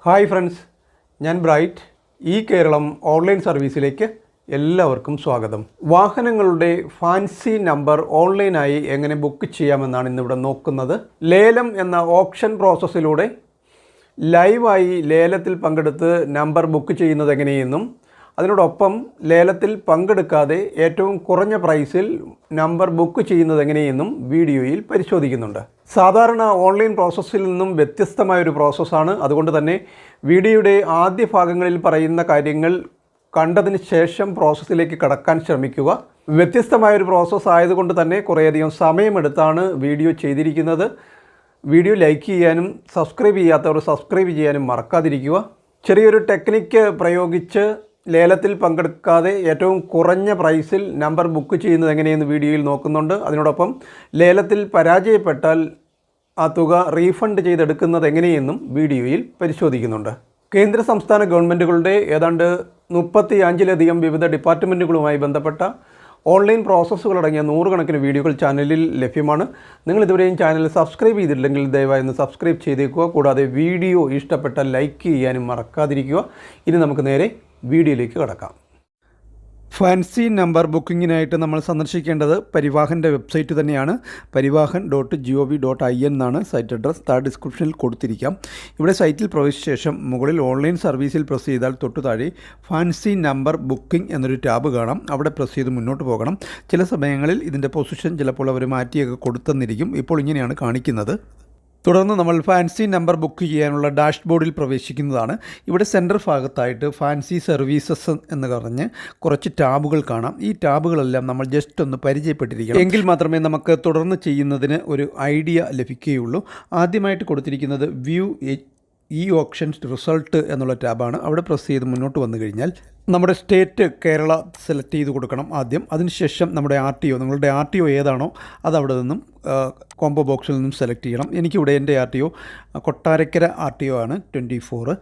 Hi friends, ഞാൻ bright. ഈ Keralam online സർവീസിലേക്ക് എല്ലാവർക്കും സ്വാഗതം. വാഹനങ്ങളുടെ ഫാൻസി നമ്പർ ഓൺലൈനായി എങ്ങനെ ബുക്ക് ചെയ്യാമെന്നാണ് ഇന്നിവിടെ നോക്കുന്നത്. ലേലം എന്ന ഓപ്ഷൻ പ്രോസസ്സിലൂടെ ലൈവായി ലേലത്തിൽ പങ്കെടുത്ത് നമ്പർ ബുക്ക് ചെയ്യുന്നത് എങ്ങനെയെന്നും അതിനോടൊപ്പം ലേലത്തിൽ പങ്കെടുക്കാതെ ഏറ്റവും കുറഞ്ഞ പ്രൈസിൽ നമ്പർ ബുക്ക് ചെയ്യുന്നത് എങ്ങനെയെന്നും വീഡിയോയിൽ പരിശോധിക്കുന്നുണ്ട്. സാധാരണ ഓൺലൈൻ പ്രോസസ്സിൽ നിന്നും വ്യത്യസ്തമായൊരു പ്രോസസ്സാണ്. അതുകൊണ്ട് തന്നെ വീഡിയോയുടെ ആദ്യ ഭാഗങ്ങളിൽ പറയുന്ന കാര്യങ്ങൾ കണ്ടതിന് ശേഷം പ്രോസസ്സിലേക്ക് കടക്കാൻ ശ്രമിക്കുക. വ്യത്യസ്തമായൊരു പ്രോസസ്സ് ആയതുകൊണ്ട് തന്നെ കുറേയധികം സമയമെടുത്താണ് വീഡിയോ ചെയ്തിരിക്കുന്നത്. വീഡിയോ ലൈക്ക് ചെയ്യാനും സബ്സ്ക്രൈബ് ചെയ്യാത്തവർ സബ്സ്ക്രൈബ് ചെയ്യാനും മറക്കാതിരിക്കുക. ചെറിയൊരു ടെക്നിക്ക് പ്രയോഗിച്ച് ലേലത്തിൽ പങ്കെടുക്കാതെ ഏറ്റവും കുറഞ്ഞ പ്രൈസിൽ നമ്പർ ബുക്ക് ചെയ്യുന്നത് എങ്ങനെയെന്ന് വീഡിയോയിൽ നോക്കുന്നുണ്ട്. അതിനോടൊപ്പം ലേലത്തിൽ പരാജയപ്പെട്ടാൽ ആ തുക റീഫണ്ട് ചെയ്തെടുക്കുന്നത് എങ്ങനെയെന്നും വീഡിയോയിൽ പരിശോധിക്കുന്നുണ്ട്. കേന്ദ്ര സംസ്ഥാന ഗവൺമെൻറ്റുകളുടെ ഏതാണ്ട് 35ലധികം വിവിധ ഡിപ്പാർട്ട്മെൻറ്റുകളുമായി ബന്ധപ്പെട്ട ഓൺലൈൻ പ്രോസസ്സുകളടങ്ങിയ 100 കണക്കിന് വീഡിയോകൾ ചാനലിൽ ലഭ്യമാണ്. നിങ്ങൾ ഇതുവരെയും ചാനൽ സബ്സ്ക്രൈബ് ചെയ്തിട്ടില്ലെങ്കിൽ ദയവായി ഒന്ന് സബ്സ്ക്രൈബ് ചെയ്തേക്കുക. കൂടാതെ വീഡിയോ ഇഷ്ടപ്പെട്ടാൽ ലൈക്ക് ചെയ്യാനും മറക്കാതിരിക്കുക. ഇനി നമുക്ക് നേരെ വീഡിയോയിലേക്ക് കടക്കാം. ഫാൻസി നമ്പർ ബുക്കിങ്ങിനായിട്ട് നമ്മൾ സന്ദർശിക്കേണ്ടത് പരിവാഹൻ്റെ വെബ്സൈറ്റ് തന്നെയാണ്. parivahan.gov.in എന്നാണ് സൈറ്റ് അഡ്രസ്. താഴെ ഡിസ്ക്രിപ്ഷനിൽ കൊടുത്തിരിക്കാം. ഇവിടെ സൈറ്റിൽ പ്രവേശിച്ച ശേഷം മുകളിൽ ഓൺലൈൻ സർവീസിൽ പ്രസ് ചെയ്താൽ തൊട്ടു താഴെ ഫാൻസി നമ്പർ ബുക്കിംഗ് എന്നൊരു ടാബ് കാണാം. അവിടെ പ്രസ് ചെയ്ത് മുന്നോട്ട് പോകണം. ചില സമയങ്ങളിൽ ഇതിൻ്റെ പൊസിഷൻ ചിലപ്പോൾ അവർ മാറ്റിയൊക്കെ കൊടുത്തെന്നിരിക്കും. ഇപ്പോൾ ഇങ്ങനെയാണ് കാണിക്കുന്നത്. തുടർന്ന് നമ്മൾ ഫാൻസി നമ്പർ ബുക്ക് ചെയ്യാനുള്ള ഡാഷ്ബോർഡിൽ പ്രവേശിക്കുന്നതാണ്. ഇവിടെ സെൻറ്റർ ഭാഗത്തായിട്ട് ഫാൻസി സർവീസസ് എന്ന് പറഞ്ഞ് കുറച്ച് ടാബുകൾ കാണാം. ഈ ടാബുകളെല്ലാം നമ്മൾ ജസ്റ്റ് ഒന്ന് പരിചയപ്പെട്ടിരിക്കണം. എങ്കിൽ മാത്രമേ നമുക്ക് തുടർന്ന് ചെയ്യുന്നതിന് ഒരു ഐഡിയ ലഭിക്കുകയുള്ളൂ. ആദ്യമായിട്ട് കൊടുത്തിരിക്കുന്നത് വ്യൂ ഈ ഓപ്ഷൻസ് റിസൾട്ട് എന്നുള്ള ടാബാണ്. അവിടെ പ്രസ് ചെയ്ത് മുന്നോട്ട് വന്നു കഴിഞ്ഞാൽ നമ്മുടെ സ്റ്റേറ്റ് കേരള സെലക്ട് ചെയ്ത് കൊടുക്കണം ആദ്യം. അതിനുശേഷം നമ്മുടെ നിങ്ങളുടെ ആർ ടി ഒ ഏതാണോ അത് അവിടെ നിന്നും കോംബോ ബോക്സിൽ നിന്നും സെലക്ട് ചെയ്യണം. എനിക്കിവിടെ എൻ്റെ R T O Kottarakkara R T O ആണ് 24.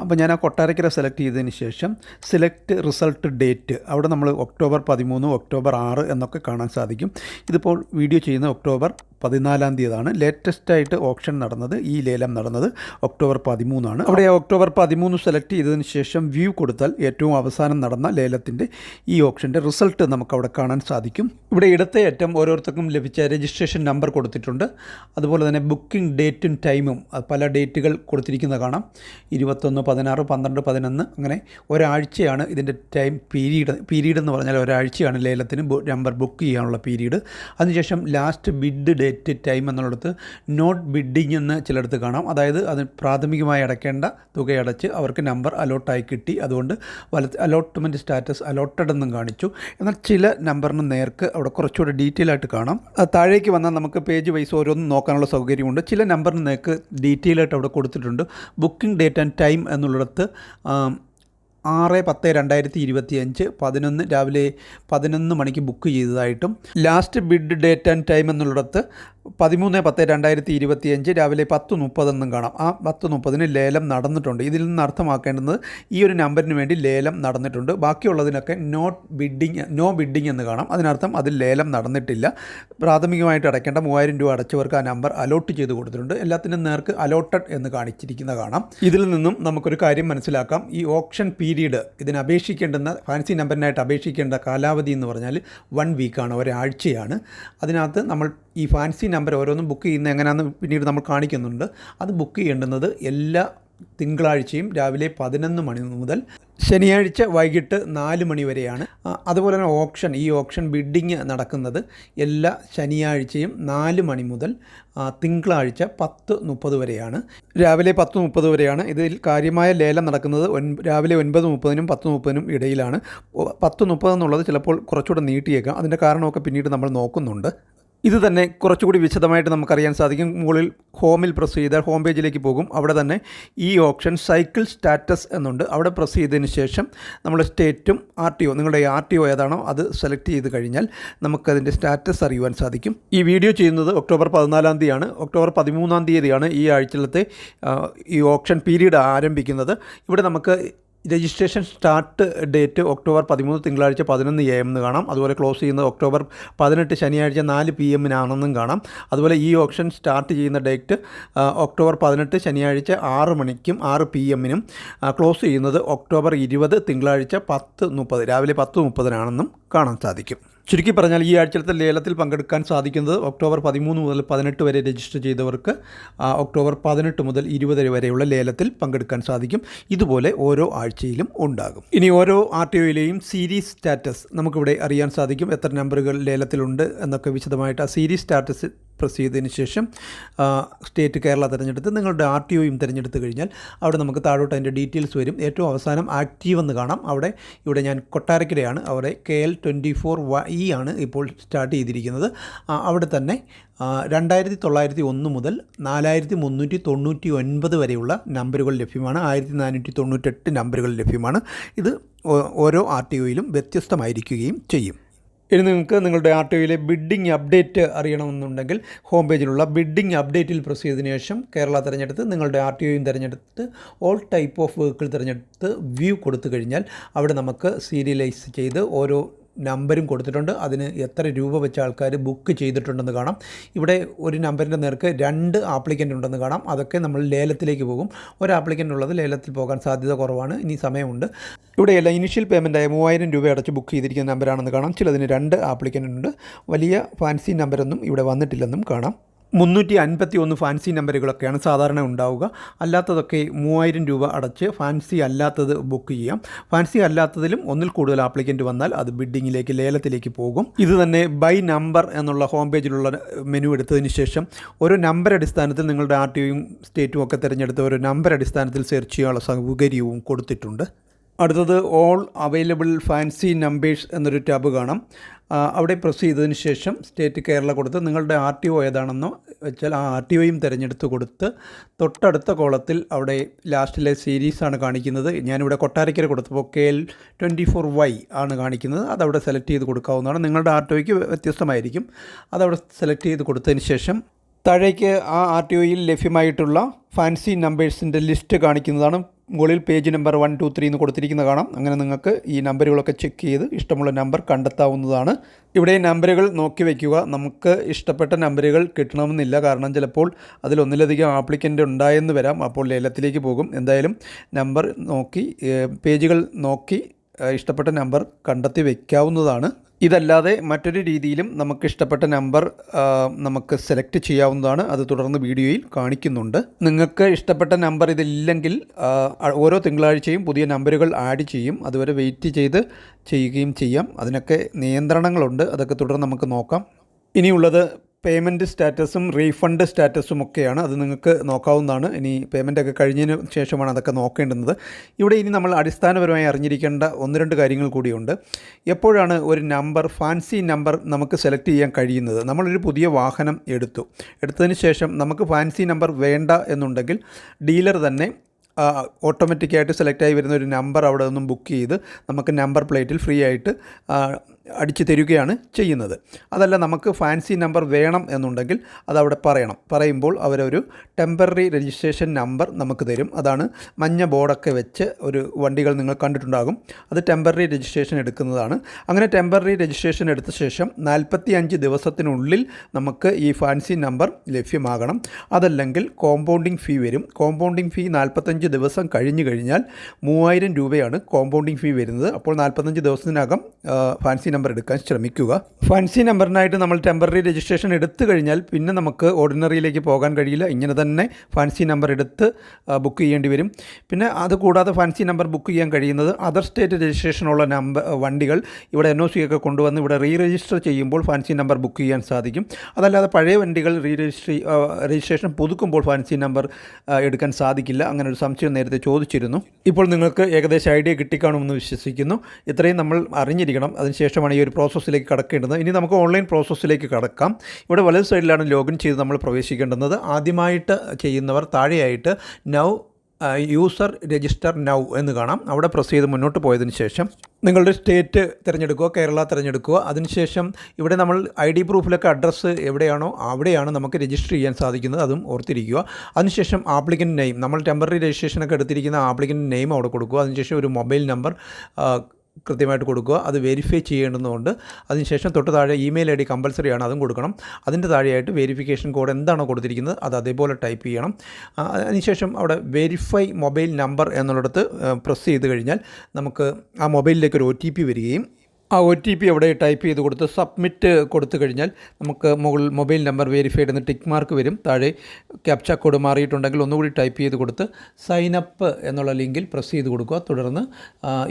അപ്പോൾ ഞാൻ ആ കൊട്ടാരക്കര സെലക്ട് ചെയ്തതിന് ശേഷം സെലക്ട് റിസൾട്ട് ഡേറ്റ് അവിടെ നമ്മൾ ഒക്ടോബർ 13, ഒക്ടോബർ 6 എന്നൊക്കെ കാണാൻ സാധിക്കും. ഇതിപ്പോൾ വീഡിയോ ചെയ്യുന്ന ഒക്ടോബർ 14 ലേറ്റസ്റ്റായിട്ട് ഓപ്ഷൻ നടന്നത്, ഈ ലേലം നടന്നത് ഒക്ടോബർ 13. അവിടെ ഒക്ടോബർ 13 സെലക്ട് ചെയ്തതിന് ശേഷം വ്യൂ കൊടുത്താൽ ഏറ്റവും അവസാനം നടന്ന ലേലത്തിൻ്റെ ഈ ഓപ്ഷൻ്റെ റിസൾട്ട് നമുക്കവിടെ കാണാൻ സാധിക്കും. ഇവിടെ ഇടത്തെ അറ്റം ഓരോരുത്തർക്കും ലഭിച്ച രജിസ്ട്രേഷൻ നമ്പർ കൊടുത്തിട്ടുണ്ട്. അതുപോലെ തന്നെ ബുക്കിംഗ് ഡേറ്റും ടൈമും പല ഡേറ്റുകൾ കൊടുത്തിരിക്കുന്നത് കാണാം. 21, 16, 12, 11 അങ്ങനെ ഒരാഴ്ചയാണ് ഇതിൻ്റെ ടൈം പീരീഡ് എന്ന് പറഞ്ഞാൽ ഒരാഴ്ചയാണ് ലേലത്തിന് നമ്പർ ബുക്ക് ചെയ്യാനുള്ള പീരീഡ്. അതിനുശേഷം ലാസ്റ്റ് ബിഡ് ഡേറ്റ് ടൈം എന്നുള്ളിടത്ത് നോട്ട് ബിഡിങ് എന്ന് ചിലയിടത്ത് കാണാം. അതായത് അത് പ്രാഥമികമായി അടയ്ക്കേണ്ട തുകയടച്ച് അവർക്ക് നമ്പർ അലോട്ടായി കിട്ടി, അതുകൊണ്ട് അലോട്ട്മെൻറ്റ് സ്റ്റാറ്റസ് അലോട്ടഡ് എന്നും കാണിച്ചു. എന്നാൽ ചില നമ്പറിന് നേർക്ക് അവിടെ കുറച്ചുകൂടെ ഡീറ്റെയിൽ ആയിട്ട് കാണാം. താഴേക്ക് വന്നാൽ നമുക്ക് പേജ് വൈസ് ഓരോന്നും നോക്കാനുള്ള സൗകര്യമുണ്ട്. ചില നമ്പറിന് നേർക്ക് ഡീറ്റെയിൽ ആയിട്ട് അവിടെ കൊടുത്തിട്ടുണ്ട്. ബുക്കിംഗ് ഡേറ്റ് ആൻഡ് ടൈം എന്നുള്ളിടത്ത് 6/10/2025 രാവിലെ 11 മണിക്ക് ബുക്ക് ചെയ്തതായിട്ടും last bid date and time എന്നുള്ളിടത്ത് 13/10/2025 രാവിലെ 10:30 എന്നും കാണാം. ആ 10:30 ലേലം നടന്നിട്ടുണ്ട്. ഇതിൽ നിന്ന് അർത്ഥമാക്കേണ്ടുന്നത് ഈ ഒരു നമ്പറിന് വേണ്ടി ലേലം നടന്നിട്ടുണ്ട്. ബാക്കിയുള്ളതിനൊക്കെ നോ ബിഡിങ് എന്ന് കാണാം. അതിനർത്ഥം അതിൽ ലേലം നടന്നിട്ടില്ല. പ്രാഥമികമായിട്ട് അടയ്ക്കേണ്ട 3000 രൂപ അടച്ചവർക്ക് ആ നമ്പർ അലോട്ട് ചെയ്ത് കൊടുത്തിട്ടുണ്ട്. എല്ലാത്തിനും നേർക്ക് അലോട്ടഡ് എന്ന് കാണിച്ചിരിക്കുന്ന കാണാം. ഇതിൽ നിന്നും നമുക്കൊരു കാര്യം മനസ്സിലാക്കാം. ഈ ഓപ്ഷൻ പീരീഡ് ഇതിന് അപേക്ഷിക്കേണ്ടുന്ന ഫാൻസി നമ്പറിനായിട്ട് അപേക്ഷിക്കേണ്ട കാലാവധി എന്ന് പറഞ്ഞാൽ 1 വീക്കാണ്, ഒരാഴ്ചയാണ്. അതിനകത്ത് നമ്മൾ ഈ ഫാൻസി നമ്പർ ഓരോന്നും ബുക്ക് ചെയ്യുന്നത് എങ്ങനെയാണെന്ന് പിന്നീട് നമ്മൾ കാണിക്കുന്നുണ്ട്. അത് ബുക്ക് ചെയ്യേണ്ടുന്നത് എല്ലാ തിങ്കളാഴ്ചയും രാവിലെ 11 മണി മുതൽ ശനിയാഴ്ച വൈകിട്ട് 4 മണി വരെയാണ്. അതുപോലെ തന്നെ ഈ ഓപ്ഷൻ ബിഡിങ് നടക്കുന്നത് എല്ലാ ശനിയാഴ്ചയും 4 മണി മുതൽ തിങ്കളാഴ്ച 10:30 വരെയാണ്. രാവിലെ 10:30 വരെയാണ്. ഇതിൽ കാര്യമായ ലേലം നടക്കുന്നത് രാവിലെ 9:30-നും 10:30-നും ഇടയിലാണ്. 10:30 എന്നുള്ളത് ചിലപ്പോൾ കുറച്ചുകൂടെ നീട്ടിയേക്കാം. അതിൻ്റെ കാരണമൊക്കെ പിന്നീട് നമ്മൾ നോക്കുന്നുണ്ട്. ഇത് തന്നെ കുറച്ചുകൂടി വിശദമായിട്ട് നമുക്കറിയാൻ സാധിക്കും. മുകളിൽ ഹോമിൽ പ്രസ് ചെയ്താൽ ഹോം പേജിലേക്ക് പോകും. അവിടെ തന്നെ ഈ ഓപ്ഷൻ സൈക്കിൾ സ്റ്റാറ്റസ് എന്നുണ്ട്. അവിടെ പ്രസ് ചെയ്തതിന് ശേഷം നമ്മുടെ സ്റ്റേറ്റും ആർ ടി ഒ, നിങ്ങളുടെ ആർ ടി ഒ ഏതാണോ അത് സെലക്ട് ചെയ്ത് കഴിഞ്ഞാൽ നമുക്കതിൻ്റെ സ്റ്റാറ്റസ് അറിയുവാൻ സാധിക്കും. ഈ വീഡിയോ ചെയ്യുന്നത് ഒക്ടോബർ 14 ഒക്ടോബർ 13 ഈ ആഴ്ചയിലത്തെ ഈ ഓപ്ഷൻ പീരീഡ് ആരംഭിക്കുന്നത്. ഇവിടെ നമുക്ക് രജിസ്ട്രേഷൻ സ്റ്റാർട്ട് ഡേറ്റ് ഒക്ടോബർ 13 തിങ്കളാഴ്ച 11 AM എന്ന് കാണാം. അതുപോലെ ക്ലോസ് ചെയ്യുന്നത് ഒക്ടോബർ 18 ശനിയാഴ്ച 4 PM കാണാം. അതുപോലെ ഈ ഓപ്ഷൻ സ്റ്റാർട്ട് ചെയ്യുന്ന ഡേറ്റ് ഒക്ടോബർ 18 ശനിയാഴ്ച 6 മണിക്കും 6 PM ക്ലോസ് ചെയ്യുന്നത് ഒക്ടോബർ 20 തിങ്കളാഴ്ച 10:30 രാവിലെ 10:30 കാണാൻ സാധിക്കും. ചുരുക്കി പറഞ്ഞാൽ ഈ ആഴ്ചത്തെ ലേലത്തിൽ പങ്കെടുക്കാൻ സാധിക്കുന്നത് ഒക്ടോബർ 13 മുതൽ 18 വരെ രജിസ്റ്റർ ചെയ്തവർക്ക് ഒക്ടോബർ 18 മുതൽ 20 വരെയുള്ള ലേലത്തിൽ പങ്കെടുക്കാൻ സാധിക്കും. ഇതുപോലെ ഓരോ ആഴ്ചയിലും ഉണ്ടാകും. ഇനി ഓരോ RTOയിലെയും സീരീസ് സ്റ്റാറ്റസ് നമുക്കിവിടെ അറിയാൻ സാധിക്കും. എത്ര നമ്പറുകൾ ലേലത്തിലുണ്ട് എന്നൊക്കെ വിശദമായിട്ട് ആ സീരീസ് സ്റ്റാറ്റസ് പ്രസ് ചെയ്തതിന് ശേഷം സ്റ്റേറ്റ് കേരള തിരഞ്ഞെടുത്ത് നിങ്ങളുടെ RTOയും തിരഞ്ഞെടുത്ത് കഴിഞ്ഞാൽ അവിടെ നമുക്ക് താഴോട്ട് അതിൻ്റെ ഡീറ്റെയിൽസ് വരും. ഏറ്റവും അവസാനം ആക്റ്റീവ് എന്ന് കാണാം. ഇവിടെ ഞാൻ കൊട്ടാരക്കരയാണ്. അവിടെ KL24Y ആണ് ഇപ്പോൾ സ്റ്റാർട്ട് ചെയ്തിരിക്കുന്നത്. അവിടെ തന്നെ 2901 മുതൽ 4399 വരെയുള്ള നമ്പറുകൾ ലഭ്യമാണ്. 1498 നമ്പറുകൾ ലഭ്യമാണ്. ഇത് ഓരോ RTOയിലും വ്യത്യസ്തമായിരിക്കുകയും ചെയ്യും. ഇനി നിങ്ങൾക്ക് നിങ്ങളുടെ RTOയിലെ ബിഡ്ഡിംഗ് അപ്ഡേറ്റ് അറിയണമെന്നുണ്ടെങ്കിൽ ഹോം പേജിലുള്ള ബിഡ്ഡിംഗ് അപ്ഡേറ്റിൽ പ്രസ് ചെയ്തതിനു ശേഷം കേരള തിരഞ്ഞെടുത്ത് നിങ്ങളുടെ RTOയും തിരഞ്ഞെടുത്ത് ഓൾ ടൈപ്പ് ഓഫ് വെഹിക്കിൾ തിരഞ്ഞെടുത്ത് വ്യൂ കൊടുത്തു കഴിഞ്ഞാൽ അവിടെ നമുക്ക് സീരിയലൈസ് ചെയ്ത് ഓരോ നമ്പരും കൊടുത്തിട്ടുണ്ട്. അതിന് എത്ര രൂപ വെച്ച ആൾക്കാർ ബുക്ക് ചെയ്തിട്ടുണ്ടെന്ന് കാണാം. ഇവിടെ ഒരു നമ്പറിൻ്റെ നേർക്ക് 2 ആപ്ലിക്കൻ്റ് ഉണ്ടെന്ന് കാണാം. അതൊക്കെ നമ്മൾ ലേലത്തിലേക്ക് പോകും. ഒരു ആപ്ലിക്കൻ്റ് ഉള്ളത് ലേലത്തിൽ പോകാൻ സാധ്യത കുറവാണ്. ഇനി സമയമുണ്ട്. ഇവിടെയല്ല ഇനിഷ്യൽ പേയ്മെൻറ്റായ 3000 രൂപ അടച്ച് ബുക്ക് ചെയ്തിരിക്കുന്ന നമ്പറാണെന്ന് കാണാം. ചിലതിന് 2 ആപ്ലിക്കൻ്റ് ഉണ്ട്. വലിയ ഫാൻസി നമ്പറൊന്നും ഇവിടെ വന്നിട്ടില്ലെന്നും കാണാം. 351 ഫാൻസി നമ്പറുകളൊക്കെയാണ് സാധാരണ ഉണ്ടാവുക. അല്ലാത്തതൊക്കെ 3000 രൂപ അടച്ച് ഫാൻസി അല്ലാത്തത് ബുക്ക് ചെയ്യാം. ഫാൻസി അല്ലാത്തതിലും ഒന്നിൽ കൂടുതൽ ആപ്ലിക്കൻ്റ് വന്നാൽ അത് ബിഡ്ഡിങ്ങിലേക്ക് ലേലത്തിലേക്ക് പോകും. ഇത് തന്നെ ബൈ നമ്പർ എന്നുള്ള ഹോം പേജിലുള്ള മെനു എടുത്തതിന് ശേഷം ഒരു നമ്പർ അടിസ്ഥാനത്തിൽ നിങ്ങളുടെ RTOയും സ്റ്റേറ്റും ഒക്കെ തിരഞ്ഞെടുത്ത് ഒരു നമ്പർ അടിസ്ഥാനത്തിൽ സെർച്ച് ചെയ്യാനുള്ള സൗകര്യവും കൊടുത്തിട്ടുണ്ട്. അടുത്തത് ഓൾ അവൈലബിൾ ഫാൻസി നമ്പേഴ്സ് എന്നൊരു ടാബ് കാണാം. അവിടെ പ്രസ് ചെയ്തതിന് ശേഷം സ്റ്റേറ്റ് കേരള കൊടുത്ത് നിങ്ങളുടെ RTO ഏതാണെന്നോ വെച്ചാൽ ആ RTOയും തിരഞ്ഞെടുത്ത് കൊടുത്ത് തൊട്ടടുത്ത കോളത്തിൽ അവിടെ ലാസ്റ്റിലെ സീരീസാണ് കാണിക്കുന്നത്. ഞാനിവിടെ കൊട്ടാരക്കര കൊടുത്തപ്പോൾ KL24Y ആണ് കാണിക്കുന്നത്. അതവിടെ സെലക്ട് ചെയ്ത് കൊടുക്കാവുന്നതാണ്. നിങ്ങളുടെ RTOയ്ക്ക് വ്യത്യസ്തമായിരിക്കും. അതവിടെ സെലക്ട് ചെയ്ത് കൊടുത്തതിന് ശേഷം താഴേക്ക് ആ RTOയിൽ ലഭ്യമായിട്ടുള്ള ഫാൻസി നമ്പേഴ്സിൻ്റെ ലിസ്റ്റ് കാണിക്കുന്നതാണ്. മുകളിൽ പേജ് നമ്പർ 1, 2, 3 എന്ന് കൊടുത്തിരിക്കുന്ന കാണാം. അങ്ങനെ നിങ്ങൾക്ക് ഈ നമ്പറുകളൊക്കെ ചെക്ക് ചെയ്ത് ഇഷ്ടമുള്ള നമ്പർ കണ്ടെത്താവുന്നതാണ്. ഇവിടെ നമ്പറുകൾ നോക്കി വയ്ക്കുക. നമുക്ക് ഇഷ്ടപ്പെട്ട നമ്പറുകൾ കിട്ടണമെന്നില്ല. കാരണം ചിലപ്പോൾ അതിലൊന്നിലധികം ആപ്ലിക്കൻ്റ് ഉണ്ടായെന്ന് വരാം. അപ്പോൾ ലേലത്തിലേക്ക് പോകും. എന്തായാലും നമ്പർ നോക്കി പേജുകൾ നോക്കി ഇഷ്ടപ്പെട്ട നമ്പർ കണ്ടെത്തി വയ്ക്കാവുന്നതാണ്. ഇതല്ലാതെ മറ്റൊരു രീതിയിലും നമുക്ക് ഇഷ്ടപ്പെട്ട നമ്പർ നമുക്ക് സെലക്ട് ചെയ്യാവുന്നതാണ്. അത് തുടർന്ന് വീഡിയോയിൽ കാണിക്കുന്നുണ്ട്. നിങ്ങൾക്ക് ഇഷ്ടപ്പെട്ട നമ്പർ ഇതില്ലെങ്കിൽ ഓരോ തിങ്കളാഴ്ചയും പുതിയ നമ്പറുകൾ ആഡ് ചെയ്യും. അതുവരെ വെയിറ്റ് ചെയ്ത് ചെയ്യുകയും ചെയ്യാം. അതിനൊക്കെ നിയന്ത്രണങ്ങളുണ്ട്. അതൊക്കെ തുടർന്ന് നമുക്ക് നോക്കാം. ഇനിയുള്ളത് പേയ്മെൻറ്റ് സ്റ്റാറ്റസും റീഫണ്ട് സ്റ്റാറ്റസും ഒക്കെയാണ്. അത് നിങ്ങൾക്ക് നോക്കാവുന്നതാണ്. ഇനി പേയ്മെൻറ്റൊക്കെ കഴിഞ്ഞതിന് ശേഷമാണ് അതൊക്കെ നോക്കേണ്ടുന്നത്. ഇവിടെ ഇനി നമ്മൾ അടിസ്ഥാനപരമായി അറിഞ്ഞിരിക്കേണ്ട 1-2 കാര്യങ്ങൾ കൂടിയുണ്ട്. എപ്പോഴാണ് ഒരു നമ്പർ ഫാൻസി നമ്പർ നമുക്ക് സെലക്ട് ചെയ്യാൻ കഴിയുന്നത്? നമ്മളൊരു പുതിയ വാഹനം എടുത്തതിന് ശേഷം നമുക്ക് ഫാൻസി നമ്പർ വേണ്ട എന്നുണ്ടെങ്കിൽ ഡീലർ തന്നെ ഓട്ടോമാറ്റിക്കായിട്ട് സെലക്റ്റായി വരുന്ന ഒരു നമ്പർ അവിടെ നിന്നും ബുക്ക് ചെയ്ത് നമുക്ക് നമ്പർ പ്ലേറ്റിൽ ഫ്രീ ആയിട്ട് അടിച്ചു തരികയാണ് ചെയ്യുന്നത്. അതല്ല നമുക്ക് ഫാൻസി നമ്പർ വേണം എന്നുണ്ടെങ്കിൽ അതവിടെ പറയുമ്പോൾ അവരൊരു ടെമ്പററി രജിസ്ട്രേഷൻ നമ്പർ നമുക്ക് തരും. അതാണ് മഞ്ഞ ബോർഡൊക്കെ വെച്ച് ഒരു വണ്ടികൾ നിങ്ങൾ കണ്ടിട്ടുണ്ടാകും. അത് ടെമ്പററി രജിസ്ട്രേഷൻ എടുക്കുന്നതാണ്. അങ്ങനെ ടെമ്പററി രജിസ്ട്രേഷൻ എടുത്ത ശേഷം 45 ദിവസത്തിനുള്ളിൽ നമുക്ക് ഈ ഫാൻസി നമ്പർ ലഭ്യമാകണം. അതല്ലെങ്കിൽ കോമ്പൗണ്ടിങ് ഫീ വരും. കോമ്പൗണ്ടിങ് ഫീ 45 ദിവസം കഴിഞ്ഞു കഴിഞ്ഞാൽ 3000 രൂപയാണ് കോമ്പൗണ്ടിങ് ഫീ വരുന്നത്. അപ്പോൾ 45 ദിവസത്തിനകം ഫാൻസി നമ്പർ എടുക്കാൻ ശ്രമിക്കുക. ഫാൻസി നമ്പറിനായിട്ട് നമ്മൾ ടെമ്പററി രജിസ്ട്രേഷൻ എടുത്തു കഴിഞ്ഞാൽ പിന്നെ നമുക്ക് ഓർഡിനറിയിലേക്ക് പോകാൻ കഴിയില്ല. ഇങ്ങനെ തന്നെ ഫാൻസി നമ്പർ എടുത്ത് ബുക്ക് ചെയ്യേണ്ടി വരും. പിന്നെ അതുകൂടാതെ ഫാൻസി നമ്പർ ബുക്ക് ചെയ്യാൻ കഴിയുന്നത് അതർ സ്റ്റേറ്റ് രജിസ്ട്രേഷനുള്ള വണ്ടികൾ ഇവിടെ NOC ഒക്കെ കൊണ്ടുവന്ന് ഇവിടെ രജിസ്റ്റർ ചെയ്യുമ്പോൾ ഫാൻസി നമ്പർ ബുക്ക് ചെയ്യാൻ സാധിക്കും. അതല്ലാതെ പഴയ വണ്ടികൾ രജിസ്ട്രേഷൻ പുതുക്കുമ്പോൾ ഫാൻസി നമ്പർ എടുക്കാൻ സാധിക്കില്ല. അങ്ങനെ ഒരു സംശയം നേരത്തെ ചോദിച്ചിരുന്നു. ഇപ്പോൾ നിങ്ങൾക്ക് ഏകദേശം ഐഡിയ കിട്ടിക്കാണുമെന്ന് വിശ്വസിക്കുന്നു. ഇത്രയും നമ്മൾ അറിഞ്ഞിരിക്കണം. അതിനുശേഷമാണ് ഈ ഒരു പ്രോസസ്സിലേക്ക് കടക്കേണ്ടത്. ഇനി നമുക്ക് ഓൺലൈൻ പ്രോസസ്സിലേക്ക് കടക്കാം. ഇവിടെ വലത് സൈഡിലാണ് ലോഗിൻ ചെയ്ത് നമ്മൾ പ്രവേശിക്കേണ്ടുന്നത്. ആദ്യമായിട്ട് ചെയ്യുന്നവർ താഴെയായിട്ട് നൗ യൂസർ രജിസ്റ്റർ നൗ എന്ന് കാണാം. അവിടെ പ്രസ് ചെയ്ത് മുന്നോട്ട് പോയതിന് ശേഷം നിങ്ങളുടെ സ്റ്റേറ്റ് തിരഞ്ഞെടുക്കുക, കേരള തിരഞ്ഞെടുക്കുക. അതിനുശേഷം ഇവിടെ നമ്മൾ ID പ്രൂഫിലൊക്കെ അഡ്രസ്സ് എവിടെയാണോ അവിടെയാണ് നമുക്ക് രജിസ്റ്റർ ചെയ്യാൻ സാധിക്കുന്നത്, അതും ഓർത്തിരിക്കുക. അതിനുശേഷം ആപ്ലിക്കൻ്റ് നെയിം, നമ്മൾ ടെമ്പററി രജിസ്ട്രേഷനൊക്കെ എടുത്തിരിക്കുന്ന ആപ്ലിക്കൻ്റ് നെയിം അവിടെ കൊടുക്കുക. അതിനുശേഷം ഒരു മൊബൈൽ നമ്പർ കൃത്യമായിട്ട് കൊടുക്കുക. അത് വെരിഫൈ ചെയ്യേണ്ടതുകൊണ്ട് അതിനുശേഷം തൊട്ട് താഴെ ഇമെയിൽ ID കമ്പൽസറി ആണ്, അതും കൊടുക്കണം. അതിൻ്റെ താഴെയായിട്ട് വെരിഫിക്കേഷൻ കോഡ് എന്താണോ കൊടുത്തിരിക്കുന്നത് അത് അതേപോലെ ടൈപ്പ് ചെയ്യണം. അതിനുശേഷം അവിടെ വെരിഫൈ മൊബൈൽ നമ്പർ എന്നുള്ളിടത്ത് പ്രസ് ചെയ്ത് കഴിഞ്ഞാൽ നമുക്ക് ആ മൊബൈലിലേക്ക് ഒരു OTP വരികയും ആ OTP അവിടെ ടൈപ്പ് ചെയ്ത് കൊടുത്ത് സബ്മിറ്റ് കൊടുത്തു കഴിഞ്ഞാൽ നമുക്ക് മൊബൈൽ നമ്പർ വെരിഫൈഡ് എന്ന് ടിക്ക് മാർക്ക് വരും. താഴെ ക്യാപ്ച കോഡ് മാറിയിട്ടുണ്ടെങ്കിൽ ഒന്നുകൂടി ടൈപ്പ് ചെയ്ത് കൊടുത്ത് സൈൻ അപ്പ് എന്നുള്ള ലിങ്കിൽ പ്രസ് ചെയ്ത് കൊടുക്കുക. തുടർന്ന്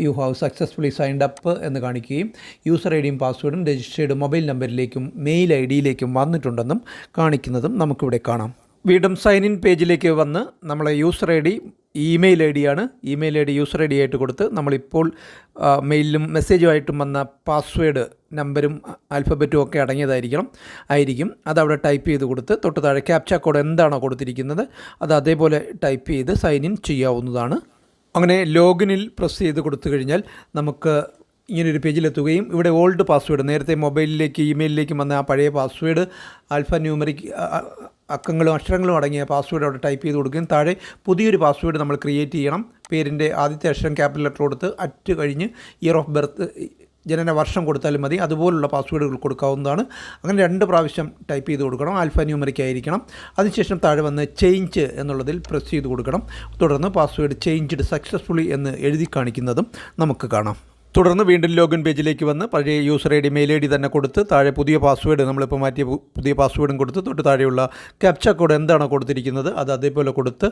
you have successfully signed up എന്ന് കാണിക്കുകയും യൂസർ IDയും പാസ്വേഡും രജിസ്റ്റേർഡ് മൊബൈൽ നമ്പറിലേക്കും മെയിൽ IDയിലേക്കും വന്നിട്ടുണ്ടെന്നും കാണിക്കുന്നതും നമുക്കിവിടെ കാണാം. വീണ്ടും സൈൻ ഇൻ പേജിലേക്ക് വന്ന് നമ്മളെ യൂസർ ID ഇമെയിൽ ID ആണ്. ഇമെയിൽ ID യൂസർ ID ആയിട്ട് കൊടുത്ത് നമ്മളിപ്പോൾ മെയിലിലും മെസ്സേജുമായിട്ടും വന്ന പാസ്വേഡ് നമ്പരും ആൽഫബറ്റും ഒക്കെ ആയിരിക്കും. അതവിടെ ടൈപ്പ് ചെയ്ത് കൊടുത്ത് തൊട്ട് താഴെ ക്യാപ്ച കോഡ് എന്താണോ കൊടുത്തിരിക്കുന്നത് അത് അതേപോലെ ടൈപ്പ് ചെയ്ത് സൈൻ ഇൻ ചെയ്യാവുന്നതാണ്. അങ്ങനെ ലോഗിനിൽ പ്രസ് ചെയ്ത് കൊടുത്തു കഴിഞ്ഞാൽ നമുക്ക് ഇങ്ങനൊരു പേജിലെത്തുകയും ഇവിടെ ഓൾഡ് പാസ്വേഡ്, നേരത്തെ മൊബൈലിലേക്ക് ഇമെയിലിലേക്ക് വന്ന ആ പഴയ പാസ്വേഡ് ആൽഫ ന്യൂമറിക് അക്കങ്ങളും അക്ഷരങ്ങളും അടങ്ങിയ പാസ്വേഡ് അവിടെ ടൈപ്പ് ചെയ്ത് കൊടുക്കുകയും താഴെ പുതിയൊരു പാസ്വേഡ് നമ്മൾ ക്രിയേറ്റ് ചെയ്യണം. പേരിൻ്റെ ആദ്യത്തെ അക്ഷരം ക്യാപിറ്റൽ ലെറ്റർ കൊടുത്ത് അറ്റ് കഴിഞ്ഞ് ഇയർ ഓഫ് ബർത്ത് ജനന വർഷം കൊടുത്താലും മതി. അതുപോലുള്ള പാസ്വേഡുകൾ കൊടുക്കാവുന്നതാണ്. അങ്ങനെ 2 പ്രാവശ്യം ടൈപ്പ് ചെയ്ത് കൊടുക്കണം. ആൽഫ ന്യൂമറിക് ആയിരിക്കണം. അതിനുശേഷം താഴെ വന്ന് ചേഞ്ച് എന്നുള്ളതിൽ പ്രസ് ചെയ്ത് കൊടുക്കണം. തുടർന്ന് പാസ്വേഡ് ചേഞ്ച്ഡ് സക്സസ്ഫുള്ളി എന്ന് എഴുതി കാണിക്കുന്നതും നമുക്ക് കാണാം. തുടർന്ന് വീണ്ടും ലോഗിൻ പേജിലേക്ക് വന്ന് പഴയ യൂസർ ID മെയിൽ ID തന്നെ കൊടുത്ത് താഴെ പുതിയ പാസ്വേഡ്, നമ്മളിപ്പോൾ മാറ്റിയ പുതിയ പാസ്വേഡും കൊടുത്ത് തൊട്ട് താഴെയുള്ള ക്യാപ്ച കോഡ് എന്താണോ കൊടുത്തിരിക്കുന്നത് അത് അതേപോലെ കൊടുത്ത്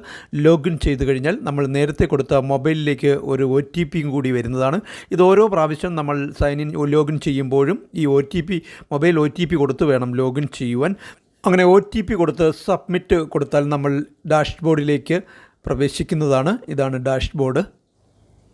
ലോഗിൻ ചെയ്ത് കഴിഞ്ഞാൽ നമ്മൾ നേരത്തെ കൊടുത്ത മൊബൈലിലേക്ക് ഒരു OTPയും കൂടി വരുന്നതാണ്. ഇത് ഓരോ പ്രാവശ്യം നമ്മൾ ലോഗിൻ ചെയ്യുമ്പോഴും ഈ മൊബൈൽ OTP കൊടുത്ത് വേണം ലോഗിൻ ചെയ്യുവാൻ. അങ്ങനെ OTP കൊടുത്ത് സബ്മിറ്റ് കൊടുത്താൽ നമ്മൾ ഡാഷ്ബോർഡിലേക്ക് പ്രവേശിക്കുന്നതാണ്. ഇതാണ് ഡാഷ്ബോർഡ്.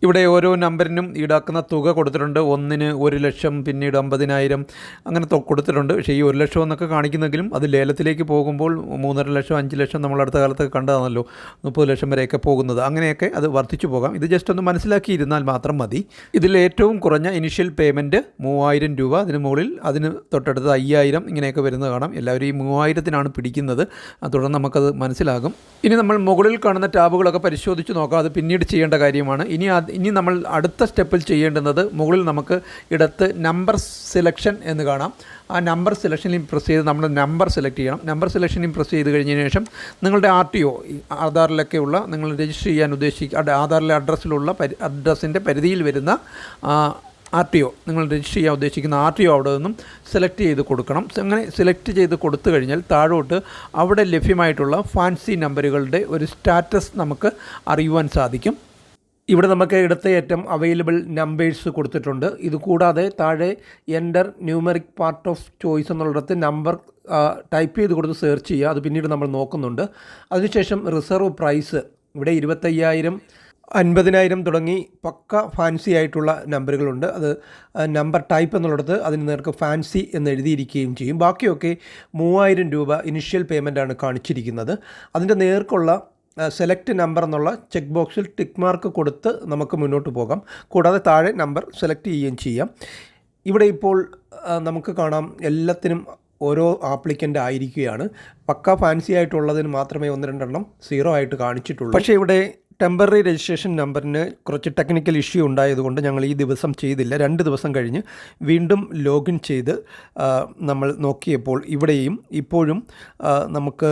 ഇവിടെ ഓരോ നമ്പറിനും ഈടാക്കുന്ന തുക കൊടുത്തിട്ടുണ്ട്. 1-ന് 1 ലക്ഷം, പിന്നീട് 50,000 അങ്ങനെ കൊടുത്തിട്ടുണ്ട്. പക്ഷേ ഈ 1 ലക്ഷം എന്നൊക്കെ കാണിക്കുന്നെങ്കിലും അത് ലേലത്തിലേക്ക് പോകുമ്പോൾ 3.5 ലക്ഷം 5 ലക്ഷം നമ്മൾ അടുത്ത കാലത്തൊക്കെ കണ്ടതാണല്ലോ, 30 ലക്ഷം വരെയൊക്കെ പോകുന്നത്. അങ്ങനെയൊക്കെ അത് വർദ്ധിച്ചു പോകാം. ഇത് ജസ്റ്റ് ഒന്ന് മനസ്സിലാക്കിയിരുന്നാൽ മാത്രം മതി. ഇതിൽ ഏറ്റവും കുറഞ്ഞ ഇനിഷ്യൽ പേയ്മെൻറ്റ് 3000 രൂപ, അതിന് മുകളിൽ അതിന് തൊട്ടടുത്ത് 5000 ഇങ്ങനെയൊക്കെ വരുന്നത് കാണാം. എല്ലാവരും ഈ 3000-ത്തിനാണ് പിടിക്കുന്നത്. തുടർന്ന് നമുക്കത് മനസ്സിലാകും. ഇനി നമ്മൾ മുകളിൽ കാണുന്ന ടാബുകളൊക്കെ പരിശോധിച്ച് നോക്കാം. അത് പിന്നീട് ചെയ്യേണ്ട കാര്യമാണ്. ഇനി നമ്മൾ അടുത്ത സ്റ്റെപ്പിൽ ചെയ്യേണ്ടുന്നത് മുകളിൽ നമുക്ക് ഇടത്ത് നമ്പർ സെലക്ഷൻ എന്ന് കാണാം. ആ നമ്പർ സെലക്ഷനിൽ പ്രസ് ചെയ്ത് നമ്മൾ നമ്പർ സെലക്ട് ചെയ്യണം. നമ്പർ സെലക്ഷനിൽ പ്രസ് ചെയ്ത് കഴിഞ്ഞതിന് ശേഷം നിങ്ങളുടെ RTO, ആധാറിലൊക്കെയുള്ള നിങ്ങൾ രജിസ്റ്റർ ചെയ്യാൻ ആധാറിലെ അഡ്രസ്സിൻ്റെ പരിധിയിൽ വരുന്ന RTO, നിങ്ങൾ രജിസ്റ്റർ ചെയ്യാൻ ഉദ്ദേശിക്കുന്ന RTO അവിടെ നിന്നും സെലക്ട് ചെയ്ത് കൊടുക്കണം. അങ്ങനെ സെലക്ട് ചെയ്ത് കൊടുത്തു കഴിഞ്ഞാൽ താഴോട്ട് അവിടെ ലഭ്യമായിട്ടുള്ള ഫാൻസി നമ്പറുകളുടെ ഒരു സ്റ്റാറ്റസ് നമുക്ക് അറിയുവാൻ സാധിക്കും. ഇവിടെ നമുക്ക് ഇടത്തേയറ്റം അവൈലബിൾ നമ്പേഴ്സ് കൊടുത്തിട്ടുണ്ട്. ഇതുകൂടാതെ താഴെ enter numeric part of choice എന്നുള്ളിടത്ത് നമ്പർ ടൈപ്പ് ചെയ്ത് കൊടുത്ത് സെർച്ച് ചെയ്യുക. അത് പിന്നീട് നമ്മൾ നോക്കുന്നുണ്ട്. അതിനുശേഷം റിസർവ് പ്രൈസ് ഇവിടെ 25,000, 50,000 തുടങ്ങി പക്ക ഫാൻസി ആയിട്ടുള്ള നമ്പറുകളുണ്ട്. അത് നമ്പർ ടൈപ്പ് എന്നുള്ളിടത്ത് അതിന് നേർക്ക് ഫാൻസി എന്ന് എഴുതിയിരിക്കുകയും ചെയ്യും. ബാക്കിയൊക്കെ 3000 രൂപ ഇനിഷ്യൽ പേയ്മെൻറ്റാണ് കാണിച്ചിരിക്കുന്നത്. അതിൻ്റെ നേർക്കുള്ള സെലക്ട് നമ്പർ എന്നുള്ള ചെക്ക് ബോക്സിൽ ടിക്ക് മാർക്ക് കൊടുത്ത് നമുക്ക് മുന്നോട്ട് പോകാം. കൂടാതെ താഴെ നമ്പർ സെലക്ട് ചെയ്യുകയും ചെയ്യാം. ഇവിടെ ഇപ്പോൾ നമുക്ക് കാണാം എല്ലാത്തിനും ഓരോ ആപ്ലിക്കൻ്റ് ആയിരിക്കുകയാണ്. പക്ക ഫാൻസി ആയിട്ടുള്ളതിന് മാത്രമേ 1-2 എണ്ണം 0 ആയിട്ട് കാണിച്ചിട്ടുള്ളൂ. പക്ഷേ ഇവിടെ ടെമ്പററി രജിസ്ട്രേഷൻ നമ്പറിന് കുറച്ച് ടെക്നിക്കൽ ഇഷ്യൂ ഉണ്ടായതുകൊണ്ട് ഞങ്ങൾ ഈ ദിവസം ചെയ്തില്ല. 2 ദിവസം കഴിഞ്ഞ് വീണ്ടും ലോഗിൻ ചെയ്ത് നമ്മൾ നോക്കിയപ്പോൾ ഇവിടെയും ഇപ്പോഴും നമുക്ക്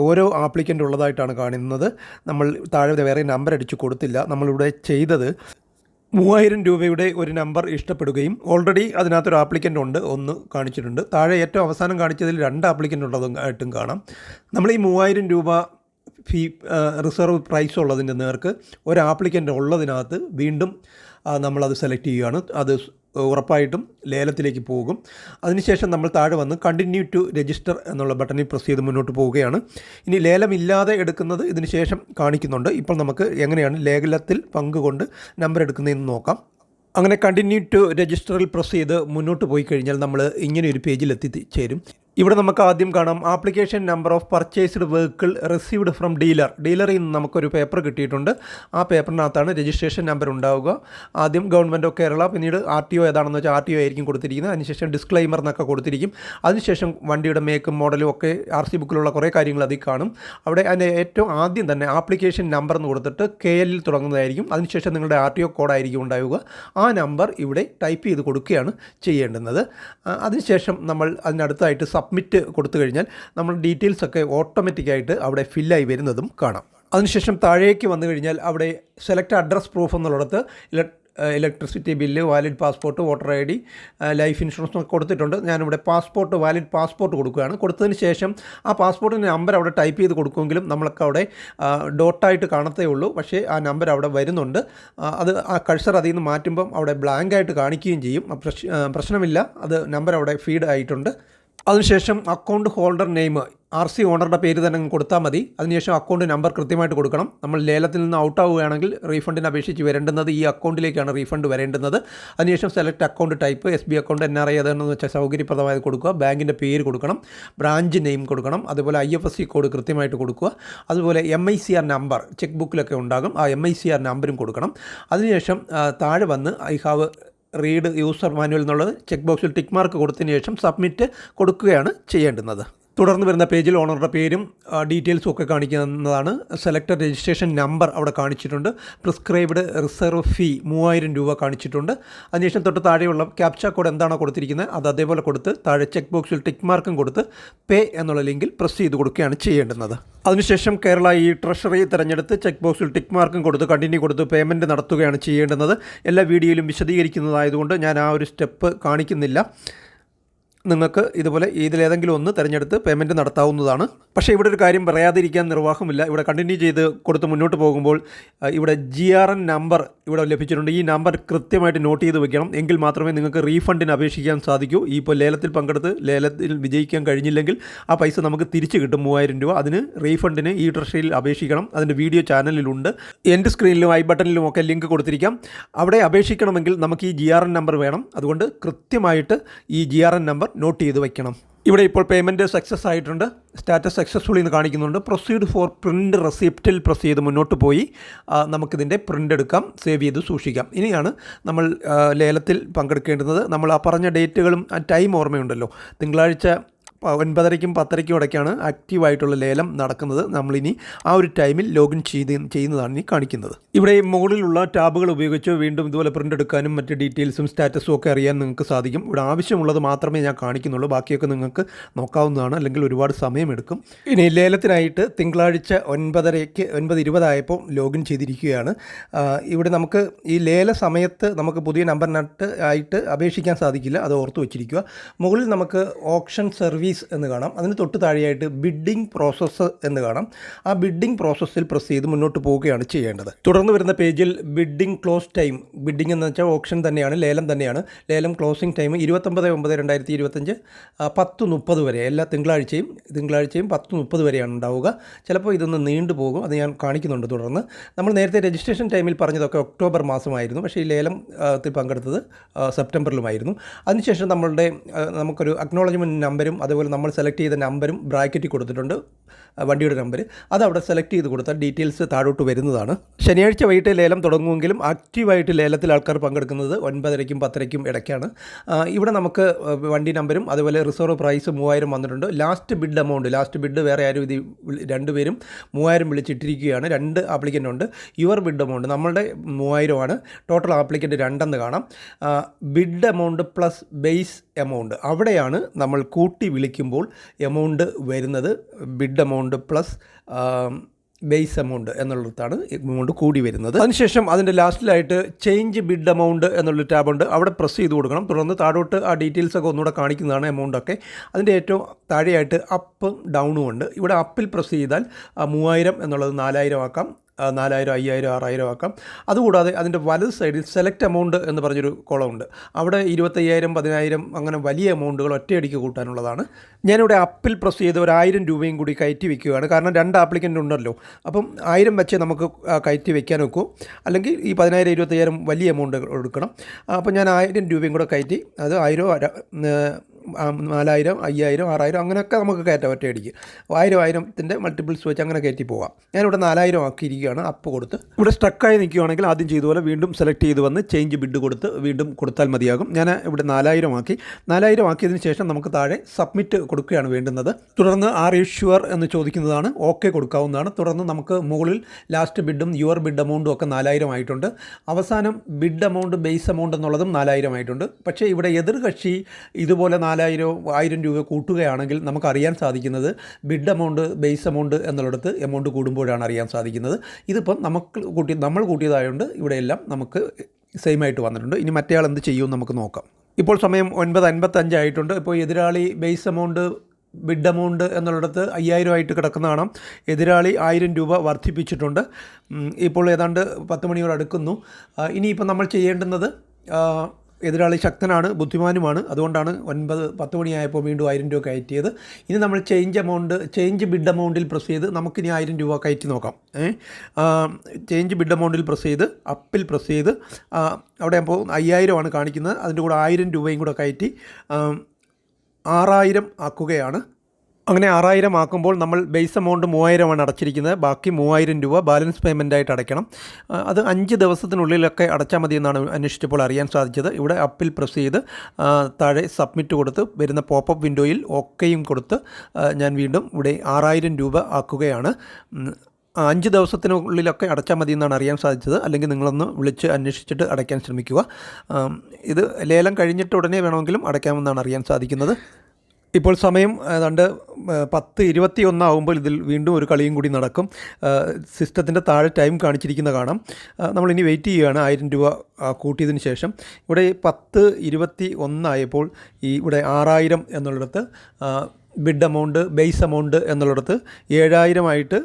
ഓരോ ആപ്ലിക്കൻ്റ് ഉള്ളതായിട്ടാണ് കാണുന്നത്. നമ്മൾ താഴെ വേറെ നമ്പർ അടിച്ച് കൊടുത്തില്ല. നമ്മളിവിടെ ചെയ്തത് 3000 രൂപയുടെ ഒരു നമ്പർ ഇഷ്ടപ്പെടുകയും ഓൾറെഡി അതിനകത്തൊരു ആപ്ലിക്കൻ്റ് ഉണ്ട്, 1 കാണിച്ചിട്ടുണ്ട്. താഴെ ഏറ്റവും അവസാനം കാണിച്ചതിൽ 2 ആപ്ലിക്കൻ്റ് ഉള്ളതായിട്ടും കാണാം. നമ്മൾ ഈ 3000 രൂപ റിസർവ് പ്രൈസ് ഉള്ളതിൻ്റെ നേർക്ക് ഒരു ആപ്ലിക്കൻ്റ് ഉള്ളതിനകത്ത് വീണ്ടും നമ്മളത് സെലക്ട് ചെയ്യുകയാണ്. അത് ഉറപ്പായിട്ടും ലേലത്തിലേക്ക് പോകും. അതിനുശേഷം നമ്മൾ താഴെ വന്ന് കണ്ടിന്യൂ ടു രജിസ്റ്റർ എന്നുള്ള ബട്ടണിൽ പ്രസ് ചെയ്ത് മുന്നോട്ട് പോവുകയാണ്. ഇനി ലേലമില്ലാതെ എടുക്കുന്നത് ഇതിന് ശേഷം കാണിക്കുന്നുണ്ട്. ഇപ്പോൾ നമുക്ക് എങ്ങനെയാണ് ലേലത്തിൽ പങ്കുകൊണ്ട് നമ്പർ എടുക്കുന്നതെന്ന് നോക്കാം. അങ്ങനെ കണ്ടിന്യൂ ടു രജിസ്റ്ററിൽ പ്രസ് ചെയ്ത് മുന്നോട്ട് പോയി കഴിഞ്ഞാൽ നമ്മൾ ഇങ്ങനെ ഒരു പേജിൽ എത്തിച്ചേരും. ഇവിടെ നമുക്ക് ആദ്യം കാണാം application number of purchased vehicle received from ഡീലറിൽ നിന്ന് നമുക്കൊരു പേപ്പർ കിട്ടിയിട്ടുണ്ട്. ആ പേപ്പറിനകത്താണ് രജിസ്ട്രേഷൻ നമ്പർ ഉണ്ടാവുക. ആദ്യം ഗവൺമെൻറ് ഓഫ് കേരള, പിന്നീട് RTO ഏതാണെന്ന് വെച്ചാൽ RTO ആയിരിക്കും കൊടുത്തിരിക്കുന്നത്. അതിനുശേഷം ഡിസ്ക്ലൈമർ എന്നൊക്കെ കൊടുത്തിരിക്കും. അതിനുശേഷം വണ്ടിയുടെ മേക്കും മോഡലും ഒക്കെ RC ബുക്കിലുള്ള കുറേ കാര്യങ്ങൾ അതിൽ കാണും. അവിടെ അതിൻ്റെ ഏറ്റവും ആദ്യം തന്നെ ആപ്ലിക്കേഷൻ നമ്പർ എന്ന് കൊടുത്തിട്ട് KL തുടങ്ങുന്നതായിരിക്കും. അതിനുശേഷം നിങ്ങളുടെ RTO കോഡായിരിക്കും ഉണ്ടാവുക. ആ നമ്പർ ഇവിടെ ടൈപ്പ് ചെയ്ത് കൊടുക്കുകയാണ് ചെയ്യേണ്ടുന്നത്. അതിനുശേഷം നമ്മൾ അതിനടുത്തായിട്ട് സബ്മിറ്റ് കൊടുത്തു കഴിഞ്ഞാൽ നമ്മൾ ഡീറ്റെയിൽസൊക്കെ ഓട്ടോമാറ്റിക്കായിട്ട് അവിടെ ഫില്ലായി വരുന്നതും കാണാം. അതിനുശേഷം താഴേക്ക് വന്നു കഴിഞ്ഞാൽ അവിടെ സെലക്ട് അഡ്രസ് പ്രൂഫ് എന്നുള്ളിടത്ത് electricity bill, valid passport, voter ID, life insurance ഒക്കെ കൊടുത്തിട്ടുണ്ട്. ഞാനിവിടെ പാസ്പോർട്ട്, വാലിഡ് പാസ്പോർട്ട് കൊടുക്കുകയാണ്. കൊടുത്തതിന് ശേഷം ആ പാസ്പോർട്ടിൻ്റെ നമ്പർ അവിടെ ടൈപ്പ് ചെയ്ത് കൊടുക്കുമെങ്കിലും നമ്മളൊക്കെ അവിടെ ഡോട്ടായിട്ട് കാണത്തേ ഉള്ളൂ. പക്ഷേ ആ നമ്പർ അവിടെ വരുന്നുണ്ട്. അത് ആ കഴ്സർ അതിൽ നിന്ന് മാറ്റുമ്പം അവിടെ ബ്ലാങ്കായിട്ട് കാണിക്കുകയും ചെയ്യും. പ്രശ്നമില്ല, അത് നമ്പർ അവിടെ ഫീഡ് ആയിട്ടുണ്ട്. അതിനുശേഷം അക്കൗണ്ട് ഹോൾഡർ നെയിം RC ഓണറുടെ പേര് തന്നെ കൊടുത്താൽ മതി. അതിനുശേഷം അക്കൗണ്ട് നമ്പർ കൃത്യമായിട്ട് കൊടുക്കണം. നമ്മൾ ലേലത്തിൽ നിന്ന് ഔട്ടാവുകയാണെങ്കിൽ റീഫണ്ടിന് അപേക്ഷിച്ച് വരേണ്ടുന്നത് ഈ അക്കൗണ്ടിലേക്കാണ് റീഫണ്ട് വരേണ്ടുന്നത്. അതിനുശേഷം select account type SB account, NRI അതെന്ന് വെച്ചാൽ സൗകര്യപ്രദമായത് കൊടുക്കുക. ബാങ്കിൻ്റെ പേര് കൊടുക്കണം, ബ്രാഞ്ച് നെയിം കൊടുക്കണം, അതുപോലെ IFSC കോഡ് കൃത്യമായിട്ട് കൊടുക്കുക. അതുപോലെ MICR നമ്പർ ചെക്ക് ബുക്കിലൊക്കെ ഉണ്ടാകും, ആ MICR നമ്പരും കൊടുക്കണം. അതിനുശേഷം താഴെ വന്ന് I have read user manual എന്നുള്ളത് ചെക്ക് ബോക്സിൽ ടിക്ക് മാർക്ക് കൊടുത്തതിന് ശേഷം സബ്മിറ്റ് കൊടുക്കുകയാണ് ചെയ്യേണ്ടുന്നത്. തുടർന്ന് വരുന്ന പേജിൽ ഓണറുടെ പേരും ഡീറ്റെയിൽസും ഒക്കെ കാണിക്കുന്നതാണ്. സെലക്ടർ രജിസ്ട്രേഷൻ നമ്പർ അവിടെ കാണിച്ചിട്ടുണ്ട്. പ്രിസ്ക്രൈബ്ഡ് റിസർവ് ഫീ 3000 രൂപ കാണിച്ചിട്ടുണ്ട്. അതിനുശേഷം തൊട്ട് താഴെയുള്ള ക്യാപ്ച കോഡ് എന്താണോ കൊടുത്തിരിക്കുന്നത് അത് അതേപോലെ കൊടുത്ത് താഴെ ചെക്ക് ബോക്സിൽ ടിക്ക് മാർക്കും കൊടുത്ത് പേ എന്നുള്ള ലിങ്കിൽ പ്രസ് ചെയ്ത് കൊടുക്കുകയാണ് ചെയ്യേണ്ടുന്നത്. അതിനുശേഷം കേരള ട്രഷറി തിരഞ്ഞെടുത്ത് ചെക്ക് ബോക്സിൽ ടിക്ക് മാർക്കും കൊടുത്ത് കണ്ടിന്യൂ കൊടുത്ത് പേയ്മെൻറ്റ് നടത്തുകയാണ് ചെയ്യേണ്ടുന്നത്. എല്ലാ വീഡിയോയിലും വിശദീകരിക്കുന്നതായതുകൊണ്ട് ഞാൻ ആ ഒരു സ്റ്റെപ്പ് കാണിക്കുന്നില്ല. നിങ്ങൾക്ക് ഇതുപോലെ ഇതിലേതെങ്കിലും ഒന്ന് തിരഞ്ഞെടുത്ത് പേയ്മെൻറ്റ് നടത്താവുന്നതാണ്. പക്ഷേ ഇവിടെ ഒരു കാര്യം പറയാതിരിക്കാൻ നിർവാഹമില്ല. ഇവിടെ കണ്ടിന്യൂ ചെയ്ത് കൊടുത്ത് മുന്നോട്ട് പോകുമ്പോൾ ഇവിടെ GRN നമ്പർ ഇവിടെ ലഭിച്ചിട്ടുണ്ട്. ഈ നമ്പർ കൃത്യമായിട്ട് നോട്ട് ചെയ്ത് വെക്കണം. എങ്കിൽ മാത്രമേ നിങ്ങൾക്ക് റീഫണ്ടിന് അപേക്ഷിക്കാൻ സാധിക്കൂ. ഇപ്പോൾ ലേലത്തിൽ പങ്കെടുത്ത് ലേലത്തിൽ വിജയിക്കാൻ കഴിഞ്ഞില്ലെങ്കിൽ ആ പൈസ നമുക്ക് തിരിച്ച് കിട്ടും 3000 രൂപ. അതിന് റീഫണ്ടിന് ഈ ട്രഷറിയിൽ അപേക്ഷിക്കണം. അതിൻ്റെ വീഡിയോ ചാനലിലുണ്ട്. എൻഡ് സ്ക്രീനിലും ഐ ബട്ടണിലും ഒക്കെ ലിങ്ക് കൊടുത്തിരിക്കാം. അവിടെ അപേക്ഷിക്കണമെങ്കിൽ നമുക്ക് ഈ GRN നമ്പർ വേണം. അതുകൊണ്ട് കൃത്യമായിട്ട് ഈ GRN നമ്പർ നോട്ട് ചെയ്ത് വയ്ക്കണം. ഇവിടെ ഇപ്പോൾ പേയ്മെൻറ്റ് സക്സസ് ആയിട്ടുണ്ട്. സ്റ്റാറ്റസ് സക്സസ്ഫുൾ എന്ന് കാണിക്കുന്നുണ്ട്. പ്രൊസീഡ് ഫോർ പ്രിൻ്റ് റെസിപ്റ്റിൽ പ്രസ് ചെയ്ത് മുന്നോട്ട് പോയി നമുക്കിതിൻ്റെ പ്രിൻ്റ് എടുക്കാം, സേവ് ചെയ്ത് സൂക്ഷിക്കാം. ഇനിയാണ് നമ്മൾ ലേലത്തിൽ പങ്കെടുക്കേണ്ടുന്നത്. നമ്മൾ ആ പറഞ്ഞ ഡേറ്റുകളും ആ ടൈം ഓർമ്മയുണ്ടല്ലോ. തിങ്കളാഴ്ച 9:30ക്കും 10:30ക്കും ഇടയ്ക്കാണ് ആക്റ്റീവായിട്ടുള്ള ലേലം നടക്കുന്നത്. നമ്മളിനി ആ ഒരു ടൈമിൽ ലോഗിൻ ചെയ്യുന്നതാണ് ഇനി കാണിക്കുന്നത്. ഇവിടെ മുകളിലുള്ള ടാബുകൾ ഉപയോഗിച്ച് വീണ്ടും ഇതുപോലെ പ്രിൻ്റ് എടുക്കാനും മറ്റ് ഡീറ്റെയിൽസും സ്റ്റാറ്റസും ഒക്കെ അറിയാൻ നിങ്ങൾക്ക് സാധിക്കും. ഇവിടെ ആവശ്യമുള്ളത് മാത്രമേ ഞാൻ കാണിക്കുന്നുള്ളൂ. ബാക്കിയൊക്കെ നിങ്ങൾക്ക് നോക്കാവുന്നതാണ്, അല്ലെങ്കിൽ ഒരുപാട് സമയമെടുക്കും. ഇനി ലേലത്തിനായിട്ട് തിങ്കളാഴ്ച 9:20 ആയപ്പോൾ ലോഗിൻ ചെയ്തിരിക്കുകയാണ്. ഇവിടെ നമുക്ക് ഈ ലേല സമയത്ത് നമുക്ക് പുതിയ നമ്പറിനകത്ത് ആയിട്ട് അപേക്ഷിക്കാൻ സാധിക്കില്ല, അത് ഓർത്ത് വെച്ചിരിക്കുക. മുകളിൽ നമുക്ക് ഓപ്ഷൻ സർവീസ് എന്ന് കാണാം. അതിന് തൊട്ട് താഴെയായിട്ട് ബിഡ്ഡിംഗ് പ്രോസസ്സ് എന്ന് കാണാം. ആ ബിഡ്ഡിംഗ് പ്രോസസ്സിൽ പ്രസ് ചെയ്ത് മുന്നോട്ട് പോവുകയാണ് ചെയ്യേണ്ടത്. തുടർന്ന് വരുന്ന പേജിൽ ബിഡ്ഡിംഗ് ക്ലോസ് ടൈം, ബിഡ്ഡിംഗ് എന്ന് വെച്ചാൽ ഓപ്ഷൻ തന്നെയാണ്, ലേലം തന്നെയാണ്. ലേലം ക്ലോസിംഗ് ടൈം 29/9/2025 10:30 വരെ. എല്ലാ തിങ്കളാഴ്ചയും 10:30 വരെയാണ് ഉണ്ടാവുക. ചിലപ്പോൾ ഇതൊന്ന് നീണ്ടു പോകും, അത് ഞാൻ കാണിക്കുന്നുണ്ട്. തുടർന്ന് നമ്മൾ നേരത്തെ രജിസ്ട്രേഷൻ ടൈമിൽ പറഞ്ഞതൊക്കെ ഒക്ടോബർ മാസമായിരുന്നു. പക്ഷേ ഈ ലേലത്തിൽ പങ്കെടുത്തത് സെപ്റ്റംബറിലുമായിരുന്നു. അതിനുശേഷം നമുക്കൊരു അക്നോളജ്മെൻറ്റ് നമ്പരും അതുപോലെ നമ്മൾ സെലക്ട് ചെയ്ത നമ്പരും ബ്രാക്കറ്റിൽ കൊടുത്തിട്ടുണ്ട്, വണ്ടിയുടെ നമ്പർ. അതവിടെ സെലക്ട് ചെയ്ത് കൊടുത്താൽ ഡീറ്റെയിൽസ് താഴോട്ട് വരുന്നതാണ്. ശനിയാഴ്ച വൈകിട്ട് ലേലം തുടങ്ങുമെങ്കിലും ആക്റ്റീവായിട്ട് ലേലത്തിൽ ആൾക്കാർ പങ്കെടുക്കുന്നത് 9:30ക്കും 10:30ക്കും ഇടയ്ക്കാണ്. ഇവിടെ നമുക്ക് വണ്ടി നമ്പരും അതുപോലെ റിസർവ് പ്രൈസ് 3000 വന്നിട്ടുണ്ട്. ലാസ്റ്റ് ബിഡ് വേറെ ആരും ഇത് 2 പേരും 3000 വിളിച്ചിട്ടിരിക്കുകയാണ്. 2 ആപ്ലിക്കൻ്റ് ഉണ്ട്. യുവർ ബിഡ് എമൗണ്ട് നമ്മളുടെ 3000 ആണ്. ടോട്ടൽ ആപ്ലിക്കൻ്റ് 2 എന്ന് കാണാം. Bid amount plus base amount, അവിടെയാണ് നമ്മൾ കൂട്ടി വിളിക്കുമ്പോൾ എമൗണ്ട് വരുന്നത്. Bid amount plus base amount എന്നുള്ളിടത്താണ് എമൗണ്ട് കൂടി വരുന്നത്. അതിനുശേഷം അതിൻ്റെ ലാസ്റ്റിലായിട്ട് ചേഞ്ച് ബിഡ് എമൗണ്ട് എന്നുള്ള ടാബുണ്ട്, അവിടെ പ്രസ് ചെയ്ത് കൊടുക്കണം. തുടർന്ന് താഴോട്ട് ആ ഡീറ്റെയിൽസൊക്കെ ഒന്നുകൂടെ കാണിക്കുന്നതാണ്, എമൗണ്ടൊക്കെ. അതിൻ്റെ ഏറ്റവും താഴെയായിട്ട് അപ്പും ഡൗണും ഉണ്ട്. ഇവിടെ അപ്പിൽ പ്രസ് ചെയ്താൽ 3000 എന്നുള്ളത് 4000 ആക്കാം, 4000, 5000, 6000 ആക്കാം. അതുകൂടാതെ അതിൻ്റെ വലത് സൈഡിൽ സെലക്ട് എമൗണ്ട് എന്ന് പറഞ്ഞൊരു കോളമുണ്ട്. അവിടെ 25,000, 10,000 അങ്ങനെ വലിയ എമൗണ്ടുകൾ ഒറ്റയടിക്ക് കൂട്ടാനുള്ളതാണ്. ഞാനിവിടെ അപ്പിൽ പ്രസ് ചെയ്ത് 1000 രൂപയും കൂടി കയറ്റി വയ്ക്കുകയാണ്. കാരണം 2 ആപ്ലിക്കൻ്റ് ഉണ്ടല്ലോ. അപ്പം 1000 വെച്ച് നമുക്ക് കയറ്റി വയ്ക്കാൻ ഒക്കും. അല്ലെങ്കിൽ ഈ 10,000, 25,000 വലിയ എമൗണ്ട് എടുക്കണം. അപ്പം ഞാൻ 1000 രൂപയും കൂടെ കയറ്റി, അത് 1000 4000, 5000, 6000 അങ്ങനെയൊക്കെ നമുക്ക് കയറ്റാം ഒറ്റയടിക്ക്. 1000 മൾട്ടിപ്പിൾസ് വെച്ച് അങ്ങനെ കയറ്റി പോകാം. ഞാനിവിടെ 4000 ആക്കിയിരിക്കുകയാണ്. അപ്പ് കൊടുത്ത് ഇവിടെ സ്ട്രക്കായി നിൽക്കുകയാണെങ്കിൽ ആദ്യം ചെയ്തതുപോലെ വീണ്ടും സെലക്ട് ചെയ്ത് വന്ന് ചേഞ്ച് ബിഡ് കൊടുത്ത് വീണ്ടും കൊടുത്താൽ മതിയാകും. ഞാൻ ഇവിടെ 4000 ആക്കി. 4000 ആക്കിയതിന് ശേഷം നമുക്ക് താഴെ സബ്മിറ്റ് കൊടുക്കുകയാണ് വേണ്ടുന്നത്. തുടർന്ന് ആർ യു ഷ്യൂർ എന്ന് ചോദിക്കുന്നതാണ്. ഓക്കെ കൊടുക്കാവുന്നതാണ്. തുടർന്ന് നമുക്ക് മുകളിൽ ലാസ്റ്റ് ബിഡും യുവർ ബിഡ് എമൗണ്ടും ഒക്കെ 4000 ആയിട്ടുണ്ട്. അവസാനം ബിഡ് എമൗണ്ട് ബേസ് എമൗണ്ട് എന്നുള്ളതും 4000 ആയിട്ടുണ്ട്. പക്ഷേ ഇവിടെ എതിർ കക്ഷി ഇതുപോലെ 4000 രൂപ കൂട്ടുകയാണെങ്കിൽ നമുക്കറിയാൻ സാധിക്കുന്നത് ബിഡ് എമൗണ്ട് ബേസ് എമൗണ്ട് എന്നുള്ളിടത്ത് എമൗണ്ട് കൂടുമ്പോഴാണ് അറിയാൻ സാധിക്കുന്നത്. ഇതിപ്പം നമ്മൾ കൂട്ടിയതായതുകൊണ്ട് ഇവിടെയെല്ലാം നമുക്ക് സെയിം ആയിട്ട് വന്നിട്ടുണ്ട്. ഇനി മറ്റേയാൾ എന്ത് ചെയ്യുമെന്ന് നമുക്ക് നോക്കാം. ഇപ്പോൾ സമയം 9:55 ആയിട്ടുണ്ട്. ഇപ്പോൾ എതിരാളി ബേസ് എമൗണ്ട് ബിഡ് എമൗണ്ട് എന്നുള്ളിടത്ത് 5000 ആയിട്ട് കിടക്കുന്ന കാണാം. എതിരാളി 1000 രൂപ വർദ്ധിപ്പിച്ചിട്ടുണ്ട്. ഇപ്പോൾ ഏതാണ്ട് 10 മണിയോട് അടുക്കുന്നു. ഇനിയിപ്പോൾ നമ്മൾ ചെയ്യേണ്ടുന്നത്, എതിരാളി ശക്തനാണ്, ബുദ്ധിമാനുമാണ്. അതുകൊണ്ടാണ് 9-10 മണിയായപ്പോൾ വീണ്ടും 1000 രൂപ കയറ്റിയത്. ഇനി നമ്മൾ ചേഞ്ച് ബിഡ് എമൗണ്ടിൽ പ്രസ് ചെയ്ത് നമുക്കിനി 1000 രൂപ കയറ്റി നോക്കാം. ചേഞ്ച് ബിഡ് എമൗണ്ടിൽ പ്രസ് ചെയ്ത് അപ്പിൽ പ്രസ് ചെയ്ത് അവിടെ അപ്പോൾ 5000 ആണ് കാണിക്കുന്നത്. അതിൻ്റെ കൂടെ 1000 രൂപയും കൂടെ കയറ്റി 6000 ആക്കുകയാണ്. അങ്ങനെ 6000 ആക്കുമ്പോൾ നമ്മൾ ബേസ് എമൗണ്ട് 3000 ആണ് അടച്ചിരിക്കുന്നത്. ബാക്കി 3000 രൂപ ബാലൻസ് പേയ്മെൻറ്റായിട്ട് അടയ്ക്കണം. അത് 5 ദിവസത്തിനുള്ളിലൊക്കെ അടച്ചാൽ മതി എന്നാണ് അന്വേഷിച്ചപ്പോൾ അറിയാൻ സാധിച്ചത്. ഇവിടെ അപ്പിൽ പ്രസ് ചെയ്ത് താഴെ സബ്മിറ്റ് കൊടുത്ത് വരുന്ന പോപ്പപ്പ് വിൻഡോയിൽ ഓക്കെയും കൊടുത്ത് ഞാൻ വീണ്ടും ഇവിടെ 6000 രൂപ ആക്കുകയാണ്. 5 ദിവസത്തിനുള്ളിലൊക്കെ അടച്ചാൽ മതി എന്നാണ് അറിയാൻ സാധിച്ചത്. അല്ലെങ്കിൽ നിങ്ങളൊന്ന് വിളിച്ച് അന്വേഷിച്ചിട്ട് അടയ്ക്കാൻ ശ്രമിക്കുക. ഇത് ലേലം കഴിഞ്ഞിട്ട് ഉടനെ വേണമെങ്കിലും അടയ്ക്കാമെന്നാണ് അറിയാൻ സാധിക്കുന്നത്. ഇപ്പോൾ സമയം ഏതാണ്ട് 10:21 ആകുമ്പോൾ ഇതിൽ വീണ്ടും ഒരു കളിയും കൂടി നടക്കും. സിസ്റ്റത്തിൻ്റെ താഴെ ടൈം കാണിച്ചിരിക്കുന്ന കാണാം. നമ്മളിനി വെയിറ്റ് ചെയ്യുകയാണ് 1000 രൂപ കൂട്ടിയതിന് ശേഷം. ഇവിടെ 10:21 ആയപ്പോൾ ഇവിടെ 6000 എന്നുള്ളിടത്ത് ബിഡ് എമൗണ്ട് ബേസ് എമൗണ്ട് എന്നുള്ളിടത്ത് 7000 ആയിട്ട്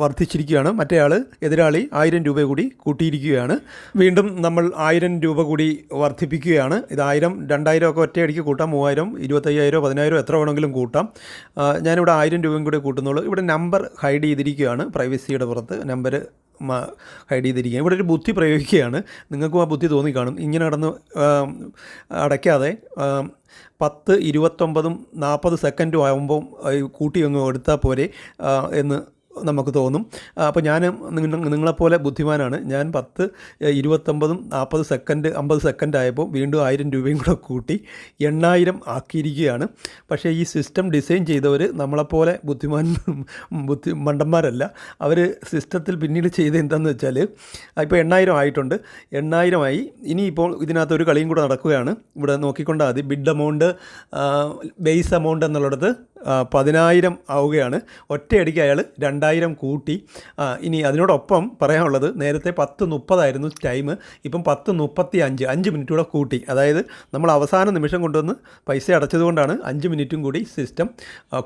വർദ്ധിച്ചിരിക്കുകയാണ്. മറ്റേയാൾ എതിരാളി 1000 രൂപ കൂടി കൂട്ടിയിരിക്കുകയാണ്. വീണ്ടും നമ്മൾ 1000 രൂപ കൂടി വർദ്ധിപ്പിക്കുകയാണ്. ഇത് 1000, 2000 ഒക്കെ ഒറ്റയടിക്ക് കൂട്ടാം. 3000, 25000, 10000 എത്ര വേണമെങ്കിലും കൂട്ടാം. ഞാനിവിടെ 1000 രൂപയും കൂടി കൂട്ടുന്നുള്ളൂ. ഇവിടെ നമ്പർ ഹൈഡ് ചെയ്തിരിക്കുകയാണ്. പ്രൈവസിയുടെ പുറത്ത് നമ്പർ ഹൈഡ് ചെയ്തിരിക്കുക. ഇവിടെ ഒരു ബുദ്ധി പ്രയോഗിക്കുകയാണ്. നിങ്ങൾക്കും ആ ബുദ്ധി തോന്നിക്കാണും. ഇങ്ങനെ നടന്ന് അടയ്ക്കാതെ 10, 29, 40 സെക്കൻഡും ആകുമ്പോൾ കൂട്ടി അങ്ങ് എടുത്താൽ പോരെ എന്ന് നമുക്ക് തോന്നും. അപ്പോൾ ഞാൻ നിങ്ങളെപ്പോലെ ബുദ്ധിമാനാണ്. ഞാൻ 10, 29, 40 സെക്കൻഡ്, 50 സെക്കൻഡ് ആയപ്പോൾ വീണ്ടും 1000 രൂപയും കൂടെ കൂട്ടി 8000 ആക്കിയിരിക്കുകയാണ്. പക്ഷേ ഈ സിസ്റ്റം ഡിസൈൻ ചെയ്തവർ നമ്മളെപ്പോലെ മണ്ടന്മാരല്ല. അവർ സിസ്റ്റത്തിൽ പിന്നീട് ചെയ്ത് എന്താണെന്ന് വെച്ചാൽ ഇപ്പോൾ 8000 ആയിട്ടുണ്ട്. 8000 ആയി. ഇനിയിപ്പോൾ ഇതിനകത്ത് ഒരു കളിയും കൂടെ നടക്കുകയാണ്. ഇവിടെ നോക്കിക്കൊണ്ടാൽ മതി. ബിഡ് എമൗണ്ട് ബേസ് എമൗണ്ട് എന്നുള്ളിടത്ത് 10000 ആവുകയാണ്. ഒറ്റയടിക്ക് അയാൾ 2000 കൂട്ടി. ഇനി അതിനോടൊപ്പം പറയാനുള്ളത്, നേരത്തെ 10:30 ആയിരുന്നു ടൈം. ഇപ്പം 10:35, 5 മിനിറ്റ് കൂടെ കൂട്ടി. അതായത് നമ്മൾ അവസാന നിമിഷം കൊണ്ടുവന്ന് പൈസ അടച്ചതുകൊണ്ടാണ് 5 മിനിറ്റും കൂടി സിസ്റ്റം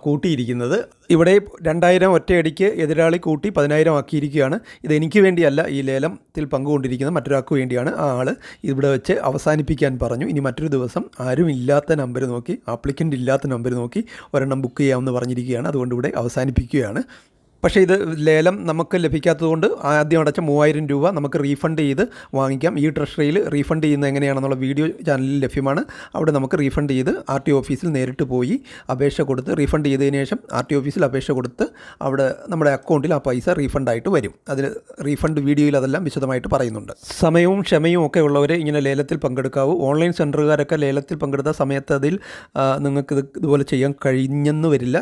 കൂട്ടിയിരിക്കുന്നത്. ഇവിടെ 2000 ഒറ്റയടിക്ക് എതിരാളി കൂട്ടി 10000 ആക്കിയിരിക്കുകയാണ്. ഇത് എനിക്ക് വേണ്ടിയല്ല, ഈ ലേലത്തിൽ പങ്കുകൊണ്ടിരിക്കുന്ന മറ്റൊരാൾക്ക് വേണ്ടിയാണ്. ആ ആൾ ഇവിടെ വെച്ച് അവസാനിപ്പിക്കാൻ പറഞ്ഞു. ഇനി മറ്റൊരു ദിവസം ആരും ഇല്ലാത്ത നമ്പർ നോക്കി, ആപ്ലിക്കൻ്റ് ഇല്ലാത്ത നമ്പർ നോക്കി ഒരെണ്ണം ബുക്ക് ചെയ്യാമെന്ന് പറഞ്ഞിരിക്കുകയാണ്. അതുകൊണ്ട് ഇവിടെ അവസാനിപ്പിക്കുകയാണ്. പക്ഷേ ഇത് ലേലം നമുക്ക് ലഭിക്കാത്തതുകൊണ്ട് ആദ്യം അടച്ച 3000 രൂപ നമുക്ക് റീഫണ്ട് ചെയ്ത് വാങ്ങിക്കാം. ഈ ട്രഷറിയിൽ റീഫണ്ട് ചെയ്യുന്നത് എങ്ങനെയാണെന്നുള്ള വീഡിയോ ചാനലിൽ ലഭ്യമാണ്. അവിടെ നമുക്ക് റീഫണ്ട് ചെയ്ത് RTO ഓഫീസിൽ നേരിട്ട് പോയി അപേക്ഷ കൊടുത്ത് റീഫണ്ട് ചെയ്തതിന് ശേഷം RTO ഓഫീസിൽ അപേക്ഷ കൊടുത്ത് അവിടെ നമ്മുടെ അക്കൗണ്ടിൽ ആ പൈസ റീഫണ്ടായിട്ട് വരും. അതിന് റീഫണ്ട് വീഡിയോയിൽ അതെല്ലാം വിശദമായിട്ട് പറയുന്നുണ്ട്. സമയവും ക്ഷമയും ഒക്കെ ഉള്ളവരെ ഇങ്ങനെ ലേലത്തിൽ പങ്കെടുക്കാവൂ. ഓൺലൈൻ സെൻറ്ററുകാരൊക്കെ ലേലത്തിൽ പങ്കെടുത്ത സമയത്ത് അതിൽ നിങ്ങൾക്ക് ഇതുപോലെ ചെയ്യാൻ കഴിഞ്ഞെന്ന് വരില്ല.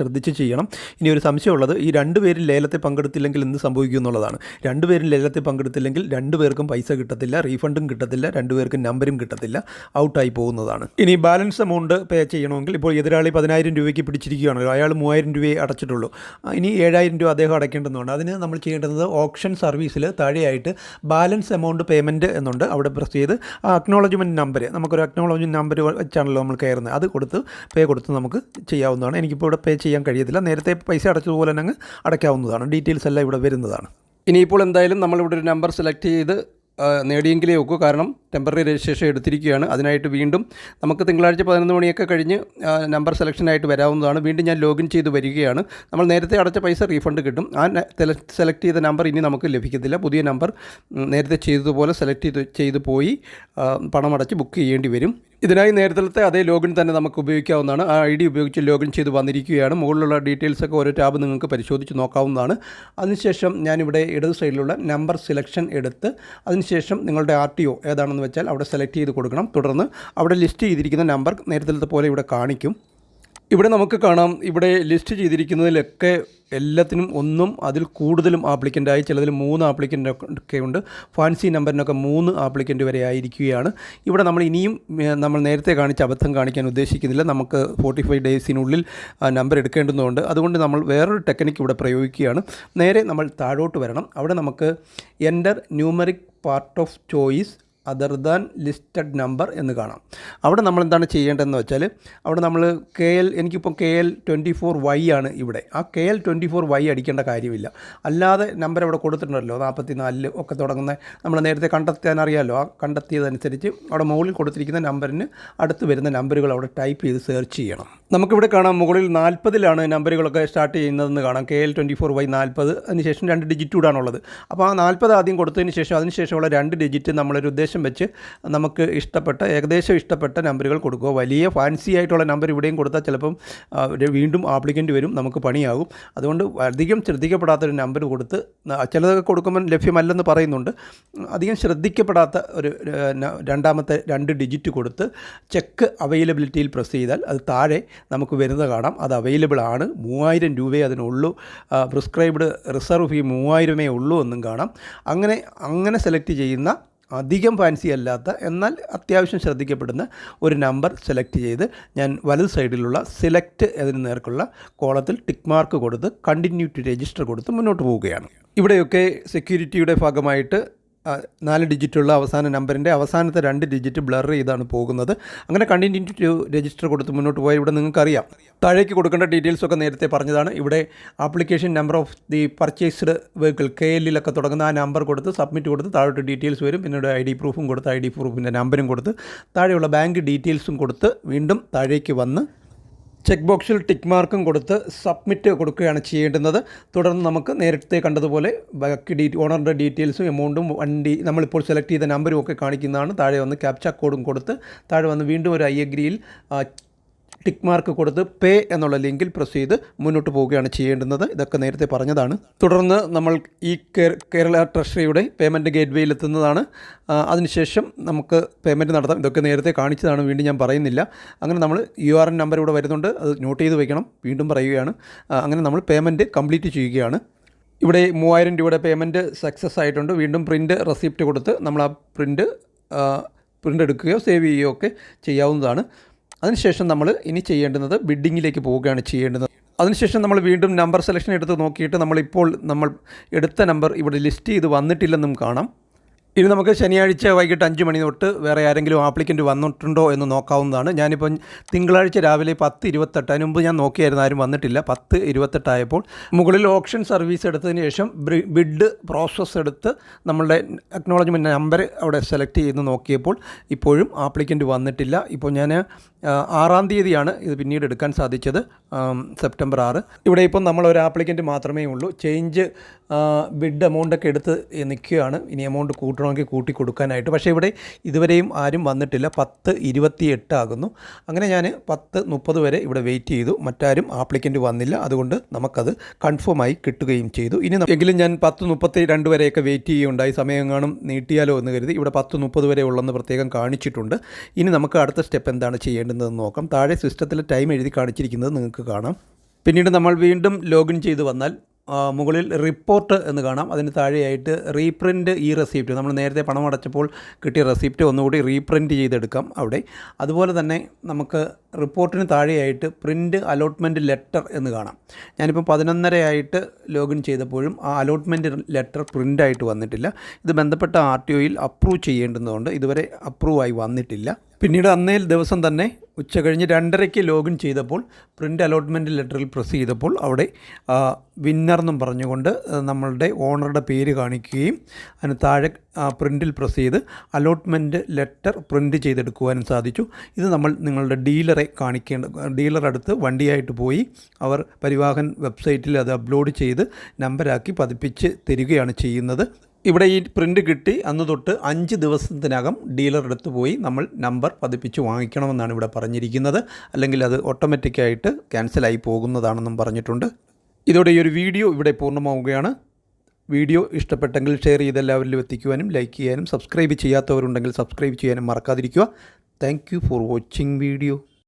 ശ്രദ്ധിച്ച് ചെയ്യണം. ഇനി ഒരു സംശയമുള്ളത്, ഈ 2 പേരും ലേലത്തിൽ പങ്കെടുത്തില്ലെങ്കിൽ എന്ത് സംഭവിക്കും എന്നുള്ളതാണ്. 2 പേരും ലേലത്തിൽ പങ്കെടുത്തില്ലെങ്കിൽ 2 പേർക്കും പൈസ കിട്ടത്തില്ല, റീഫണ്ടും കിട്ടത്തില്ല, 2 പേർക്കും നമ്പരും കിട്ടത്തില്ല, ഔട്ടായി പോകുന്നതാണ്. ഇനി ബാലൻസ് എമൗണ്ട് പേ ചെയ്യണമെങ്കിൽ ഇപ്പോൾ എതിരാളി 10000 രൂപയ്ക്ക് പിടിച്ചിരിക്കുകയാണല്ലോ. അയാൾ 3000 രൂപയെ അടച്ചിട്ടുള്ളൂ. ഇനി 7000 രൂപ അദ്ദേഹം അടയ്ക്കേണ്ടതുണ്ട്. അതിന് നമ്മൾ ചെയ്യേണ്ടത് ഓപ്ഷൻ സർവീസിൽ താഴെയായിട്ട് ബാലൻസ് എമൗണ്ട് പേയ്മെൻറ്റ് എന്നുണ്ട്. അവിടെ പ്രസ് ചെയ്ത് ആ അക്നോളജ്മെൻറ്റ് നമ്പർ, നമുക്കൊരു അക്നോളജ്മെൻറ്റ് നമ്പർ വെച്ചാണല്ലോ നമ്മൾ കയറുന്നത്, അത് കൊടുത്ത് പേ കൊടുത്ത് നമുക്ക് ചെയ്യാവുന്നതാണ്. എനിക്കിപ്പോൾ ഇവിടെ പേ ചെയ്യാൻ കഴിയത്തില്ല. നേരത്തെ പൈസ അടച്ചതുപോലെ തന്നെ അടയ്ക്കാവുന്നതാണ്. ഡീറ്റെയിൽസ് എല്ലാം ഇവിടെ വരുന്നതാണ്. ഇനിയിപ്പോൾ എന്തായാലും നമ്മളിവിടെ ഒരു നമ്പർ സെലക്ട് ചെയ്ത് നേടിയെങ്കിലേ ഒക്കൂ. കാരണം ടെമ്പററി രജിസ്ട്രേഷൻ എടുത്തിരിക്കുകയാണ്. അതിനായിട്ട് വീണ്ടും നമുക്ക് തിങ്കളാഴ്ച 11 മണിയൊക്കെ കഴിഞ്ഞ് നമ്പർ സെലക്ഷനായിട്ട് വരാവുന്നതാണ്. വീണ്ടും ഞാൻ ലോഗിൻ ചെയ്ത് വരികയാണ്. നമ്മൾ നേരത്തെ അടച്ച പൈസ റീഫണ്ട് കിട്ടും. ആ സെലക്ട് ചെയ്ത നമ്പർ ഇനി നമുക്ക് ലഭിക്കത്തില്ല. പുതിയ നമ്പർ നേരത്തെ ചെയ്തതുപോലെ സെലക്ട് ചെയ്ത് പോയി പണമടച്ച് ബുക്ക് ചെയ്യേണ്ടി വരും. ഇതിനായി നേരത്തെ അതേ ലോഗിൻ തന്നെ നമുക്ക് ഉപയോഗിക്കാവുന്നതാണ്. ആ ID ഉപയോഗിച്ച് ലോഗിൻ ചെയ്ത് വന്നിരിക്കുകയാണ്. മുകളിലുള്ള ഡീറ്റെയിൽസൊക്കെ ഓരോ ടാബ് നിങ്ങൾക്ക് പരിശോധിച്ച് നോക്കാവുന്നതാണ്. അതിനുശേഷം ഞാനിവിടെ ഇടത് സൈഡിലുള്ള നമ്പർ സെലക്ഷൻ എടുത്ത് അതിനുശേഷം നിങ്ങളുടെ RTO ഏതാണെന്ന് വെച്ചാൽ അവിടെ സെലക്ട് ചെയ്ത് കൊടുക്കണം. തുടർന്ന് അവിടെ ലിസ്റ്റ് ചെയ്തിരിക്കുന്ന നമ്പർ നേരത്തെ പോലെ ഇവിടെ കാണിക്കും. ഇവിടെ നമുക്ക് കാണാം, ഇവിടെ ലിസ്റ്റ് ചെയ്തിരിക്കുന്നതിലൊക്കെ എല്ലാത്തിനും ഒന്നും അതിൽ കൂടുതലും ആപ്ലിക്കൻ്റായി, ചിലതിൽ 3 ആപ്ലിക്കൻ്റൊക്കെ ഉണ്ട്. ഫാൻസി നമ്പറിനൊക്കെ 3 ആപ്ലിക്കൻ്റ് വരെ ആയിരിക്കുകയാണ്. ഇവിടെ നമ്മൾ ഇനിയും നമ്മൾ നേരത്തെ കാണിച്ച അബദ്ധം കാണിക്കാൻ ഉദ്ദേശിക്കുന്നില്ല. നമുക്ക് 45 ഡേയ്സിനുള്ളിൽ നമ്പർ എടുക്കേണ്ടതുണ്ട്. അതുകൊണ്ട് നമ്മൾ വേറൊരു ടെക്നിക്ക് ഇവിടെ പ്രയോഗിക്കുകയാണ്. നേരെ നമ്മൾ താഴോട്ട് വരണം. അവിടെ നമുക്ക് enter numeric part of choice other than listed number എന്ന് കാണാം. അവിടെ നമ്മൾ എന്താണ് ചെയ്യേണ്ടതെന്ന് വെച്ചാൽ അവിടെ നമ്മൾ എനിക്കിപ്പോൾ KL 24Y ആണ് ഇവിടെ. ആ KL 24Y അടിക്കേണ്ട കാര്യമില്ല. അല്ലാതെ നമ്പർ അവിടെ കൊടുത്തിട്ടുണ്ടല്ലോ 44 ഒക്കെ തുടങ്ങുന്ന നമ്മൾ നേരത്തെ കണ്ടെത്താൻ അറിയാമല്ലോ. ആ കണ്ടെത്തിയതനുസരിച്ച് അവിടെ മുകളിൽ കൊടുത്തിരിക്കുന്ന നമ്പറിന് അടുത്ത് വരുന്ന നമ്പറുകൾ അവിടെ ടൈപ്പ് ചെയ്ത് സെർച്ച് ചെയ്യണം. നമുക്കിവിടെ കാണാം മുകളിൽ 40ലാണ് നമ്പറുകളൊക്കെ സ്റ്റാർട്ട് ചെയ്യുന്നതെന്ന് കാണാം. KL 24Y 40, അതിനുശേഷം 2 ഡിജിറ്റ് കൂടാനുള്ളത്. അപ്പോൾ ആ 40 ആദ്യം കൊടുത്തതിന് ശേഷം അതിനുശേഷമുള്ള 2 ഡിജിറ്റ് നമ്മളൊരു ഉദ്ദേശം വെച്ച് നമുക്ക് ഏകദേശം ഇഷ്ടപ്പെട്ട നമ്പറുകൾ കൊടുക്കുക. വലിയ ഫാൻസി ആയിട്ടുള്ള നമ്പർ ഇവിടെയും കൊടുത്താൽ ചിലപ്പം വീണ്ടും ആപ്ലിക്കൻ്റ് വരും, നമുക്ക് പണിയാകും. അതുകൊണ്ട് അധികം ശ്രദ്ധിക്കപ്പെടാത്തൊരു നമ്പർ കൊടുത്ത്, ചിലതൊക്കെ കൊടുക്കുമ്പോൾ ലഭ്യമല്ലെന്ന് പറയുന്നുണ്ട്, അധികം ശ്രദ്ധിക്കപ്പെടാത്ത ഒരു രണ്ടാമത്തെ 2 ഡിജിറ്റ് കൊടുത്ത് ചെക്ക് അവൈലബിലിറ്റിയിൽ പ്രസ് ചെയ്താൽ അത് താഴെ നമുക്ക് വരുന്നത് കാണാം. അത് അവൈലബിൾ ആണ്, 3000 രൂപയെ അതിനുള്ളൂ, പ്രിസ്ക്രൈബ്ഡ് റിസർവ് ഫീ 3000 ഉള്ളൂ എന്നും കാണാം. അങ്ങനെ സെലക്ട് ചെയ്യുന്ന അധികം ഫാൻസി അല്ലാത്ത എന്നാൽ അത്യാവശ്യം ശ്രദ്ധിക്കപ്പെടുന്ന ഒരു നമ്പർ സെലക്ട് ചെയ്ത് ഞാൻ വലത് സൈഡിലുള്ള സെലക്ട് അതിന് നേർക്കുള്ള കോളത്തിൽ ടിക്ക് മാർക്ക് കൊടുത്ത് കണ്ടിന്യൂ ടു രജിസ്റ്റർ കൊടുത്ത് മുന്നോട്ട് പോവുകയാണ്. ഇവിടെയൊക്കെ സെക്യൂരിറ്റിയുടെ ഭാഗമായിട്ട് 4 ഡിജിറ്റുള്ള അവസാന നമ്പറിൻ്റെ അവസാനത്തെ 2 ഡിജിറ്റ് ബ്ലർ ചെയ്താണ് പോകുന്നത്. അങ്ങനെ കണ്ടിന്യൂ ടു രജിസ്റ്റർ കൊടുത്ത് മുന്നോട്ട് പോയാൽ ഇവിടെ നിങ്ങൾക്കറിയാം താഴേക്ക് കൊടുക്കേണ്ട ഡീറ്റെയിൽസൊക്കെ നേരത്തെ പറഞ്ഞതാണ്. ഇവിടെ application number of the purchased vehicle KLലൊക്കെ തുടങ്ങുന്ന ആ നമ്പർ കൊടുത്ത് സബ്മിറ്റ് കൊടുത്ത് താഴോട്ട് ഡീറ്റെയിൽസ് വരും. പിന്നീട് ID പ്രൂഫും കൊടുത്ത് ID പ്രൂഫിൻ്റെ നമ്പരും കൊടുത്ത് താഴെയുള്ള ബാങ്ക് ഡീറ്റെയിൽസും കൊടുത്ത് വീണ്ടും താഴേക്ക് വന്ന് ചെക്ക് ബോക്സിൽ ടിക്ക് മാർക്കും കൊടുത്ത് സബ്മിറ്റ് കൊടുക്കുകയാണ് ചെയ്യേണ്ടുന്നത്. തുടർന്ന് നമുക്ക് നേരത്തെ കണ്ടതുപോലെ ബാക്കി ഓണറിൻ്റെ ഡീറ്റെയിൽസും എമൗണ്ടും വണ്ടി നമ്മളിപ്പോൾ സെലക്ട് ചെയ്ത നമ്പരും ഒക്കെ കാണിക്കുന്നതാണ്. താഴെ വന്ന് ക്യാപ്ച കോഡും കൊടുത്ത് താഴെ വന്ന് വീണ്ടും ഒരു I അഗ്രിയിൽ ടിക്ക് മാർക്ക് കൊടുത്ത് പേ എന്നുള്ള ലിങ്കിൽ പ്രസ് ചെയ്ത് മുന്നോട്ട് പോവുകയാണ് ചെയ്യേണ്ടുന്നത്. ഇതൊക്കെ നേരത്തെ പറഞ്ഞതാണ്. തുടർന്ന് നമ്മൾ ഈ കേരള ട്രഷറിയുടെ പേയ്മെൻറ്റ് ഗേറ്റ്വേയിൽ എത്തുന്നതാണ്. അതിനുശേഷം നമുക്ക് പേയ്മെൻറ്റ് നടത്താം. ഇതൊക്കെ നേരത്തെ കാണിച്ചതാണ്, വീണ്ടും ഞാൻ പറയുന്നില്ല. അങ്ങനെ നമ്മൾ URN നമ്പർ ഇവിടെ വരുന്നുണ്ട്, അത് നോട്ട് ചെയ്ത് വയ്ക്കണം, വീണ്ടും പറയുകയാണ്. അങ്ങനെ നമ്മൾ പേയ്മെൻറ്റ് കംപ്ലീറ്റ് ചെയ്യുകയാണ്. ഇവിടെ 3000 രൂപയുടെ പേയ്മെൻറ്റ് സക്സസ് ആയിട്ടുണ്ട്. വീണ്ടും പ്രിൻ്റ് റെസിപ്റ്റ് കൊടുത്ത് നമ്മൾ ആ പ്രിൻ്റ് എടുക്കുകയോ സേവ് ചെയ്യുകയോ ഒക്കെ ചെയ്യാവുന്നതാണ്. അതിനുശേഷം നമ്മൾ ഇനി ചെയ്യേണ്ടുന്നത് ബിഡിങ്ങിലേക്ക് പോവുകയാണ് ചെയ്യേണ്ടത്. അതിനുശേഷം നമ്മൾ വീണ്ടും നമ്പർ സെലക്ഷൻ എടുത്ത് നോക്കിയിട്ട് നമ്മൾ എടുത്ത നമ്പർ ഇവിടെ ലിസ്റ്റ് ചെയ്ത് വന്നിട്ടില്ലെന്നും കാണാം. ഇനി നമുക്ക് ശനിയാഴ്ച വൈകിട്ട് 5 മണി തൊട്ട് വേറെ ആരെങ്കിലും ആപ്ലിക്കൻ്റ് വന്നിട്ടുണ്ടോ എന്ന് നോക്കാവുന്നതാണ്. ഞാനിപ്പം തിങ്കളാഴ്ച രാവിലെ 10:28, അതിന് മുമ്പ് ഞാൻ നോക്കിയായിരുന്നു, ആരും വന്നിട്ടില്ല. 10:28 ആയപ്പോൾ മുകളിൽ ഓപ്ഷൻ സർവീസ് എടുത്തതിന് ശേഷം ബിഡ് പ്രോസസ്സ് എടുത്ത് നമ്മളുടെ അക്നോളജ്മെൻറ്റ് നമ്പർ അവിടെ സെലക്ട് ചെയ്ത് നോക്കിയപ്പോൾ ഇപ്പോഴും ആപ്ലിക്കൻ്റ് വന്നിട്ടില്ല. ഇപ്പോൾ ഞാൻ 6-ാം തീയതിയാണ് ഇത് പിന്നീട് എടുക്കാൻ സാധിച്ചത്, സെപ്റ്റംബർ 6. ഇവിടെ ഇപ്പം നമ്മളൊരു ആപ്ലിക്കൻ്റ് മാത്രമേ ഉള്ളൂ. ചേഞ്ച് ബിഡ് എമൗണ്ടൊക്കെ എടുത്ത് നിൽക്കുകയാണ്. ഇനി എമൗണ്ട് കൂട്ടണമെങ്കിൽ കൂട്ടി കൊടുക്കാനായിട്ട്. പക്ഷേ ഇവിടെ ഇതുവരെയും ആരും വന്നിട്ടില്ല. 10:28 ആകുന്നു. അങ്ങനെ ഞാൻ 10:30 വരെ ഇവിടെ വെയിറ്റ് ചെയ്തു. മറ്റാരും ആപ്ലിക്കൻ്റ് വന്നില്ല. അതുകൊണ്ട് നമുക്കത് കൺഫേമായി കിട്ടുകയും ചെയ്തു. എങ്കിലും ഞാൻ 10:32 വരെയൊക്കെ വെയിറ്റ് ചെയ്യുകയുണ്ടായി. സമയം കാണും നീട്ടിയാലോ എന്ന് കരുതി. ഇവിടെ 10:30 വരെ ഉള്ളെന്ന് പ്രത്യേകം കാണിച്ചിട്ടുണ്ട്. ഇനി നമുക്ക് അടുത്ത സ്റ്റെപ്പ് എന്താണ് ചെയ്യേണ്ടതെന്ന് നോക്കാം. താഴെ സിസ്റ്റത്തിൽ ടൈം എഴുതി കാണിച്ചിരിക്കുന്നത് നിങ്ങൾക്ക് കാണാം. പിന്നീട് നമ്മൾ വീണ്ടും ലോഗിൻ ചെയ്ത് വന്നാൽ മുകളിൽ റിപ്പോർട്ട് എന്ന് കാണാം. അതിന് താഴെയായിട്ട് റീപ്രിൻ്റ് റെസിപ്റ്റ്, നമ്മൾ നേരത്തെ പണം അടച്ചപ്പോൾ കിട്ടിയ റെസിപ്റ്റ് ഒന്നുകൂടി റീപ്രിൻ്റ് ചെയ്തെടുക്കാം അവിടെ. അതുപോലെ തന്നെ നമുക്ക് റിപ്പോർട്ടിന് താഴെയായിട്ട് പ്രിൻ്റ് അലോട്ട്മെൻറ്റ് ലെറ്റർ എന്ന് കാണാം. ഞാനിപ്പോൾ 11:30 ലോഗിൻ ചെയ്തപ്പോഴും ആ അലോട്ട്മെൻറ്റ് ലെറ്റർ പ്രിൻ്റായിട്ട് വന്നിട്ടില്ല. ഇത് ബന്ധപ്പെട്ട RTOയിൽ അപ്രൂവ് ചെയ്യേണ്ടതുകൊണ്ട് ഇതുവരെ അപ്രൂവ് ആയി വന്നിട്ടില്ല. പിന്നീട് അന്നേ ദിവസം തന്നെ ഉച്ചകഴിഞ്ഞ് 2:30 ലോഗിൻ ചെയ്തപ്പോൾ പ്രിൻ്റ് അലോട്ട്മെൻറ്റ് ലെറ്ററിൽ പ്രസ് ചെയ്തപ്പോൾ അവിടെ വിന്നർ എന്നും പറഞ്ഞുകൊണ്ട് നമ്മളുടെ ഓണറുടെ പേര് കാണിക്കുകയും അതിന് താഴെ പ്രിൻറ്റിൽ പ്രസ് ചെയ്ത് അലോട്ട്മെൻറ്റ് ലെറ്റർ പ്രിൻറ്റ് ചെയ്തെടുക്കുവാനും സാധിച്ചു. ഇത് നമ്മൾ നിങ്ങളുടെ ഡീലർ അടുത്ത് വണ്ടിയായിട്ട് പോയി അവർ പരിവാഹൻ വെബ്സൈറ്റിൽ അത് അപ്ലോഡ് ചെയ്ത് നമ്പരാക്കി പതിപ്പിച്ച് തരികയാണ് ചെയ്യുന്നത്. ഇവിടെ ഈ പ്രിൻ്റ് കിട്ടി അന്ന് തൊട്ട് 5 ദിവസത്തിനകം ഡീലറുടെ അടുത്ത് പോയി നമ്മൾ നമ്പർ പതിപ്പിച്ച് വാങ്ങിക്കണമെന്നാണ് ഇവിടെ പറഞ്ഞിരിക്കുന്നത്. അല്ലെങ്കിൽ അത് ഓട്ടോമാറ്റിക്കായിട്ട് ക്യാൻസലായി പോകുന്നതാണെന്നും പറഞ്ഞിട്ടുണ്ട്. ഇതോടെ ഈ ഒരു വീഡിയോ ഇവിടെ പൂർണ്ണമാവുകയാണ്. വീഡിയോ ഇഷ്ടപ്പെട്ടെങ്കിൽ ഷെയർ ചെയ്ത് എല്ലാവരിലും എത്തിക്കുവാനും ലൈക്ക് ചെയ്യാനും സബ്സ്ക്രൈബ് ചെയ്യാത്തവരുണ്ടെങ്കിൽ സബ്സ്ക്രൈബ് ചെയ്യാനും മറക്കാതിരിക്കുക. Thank you for watching video.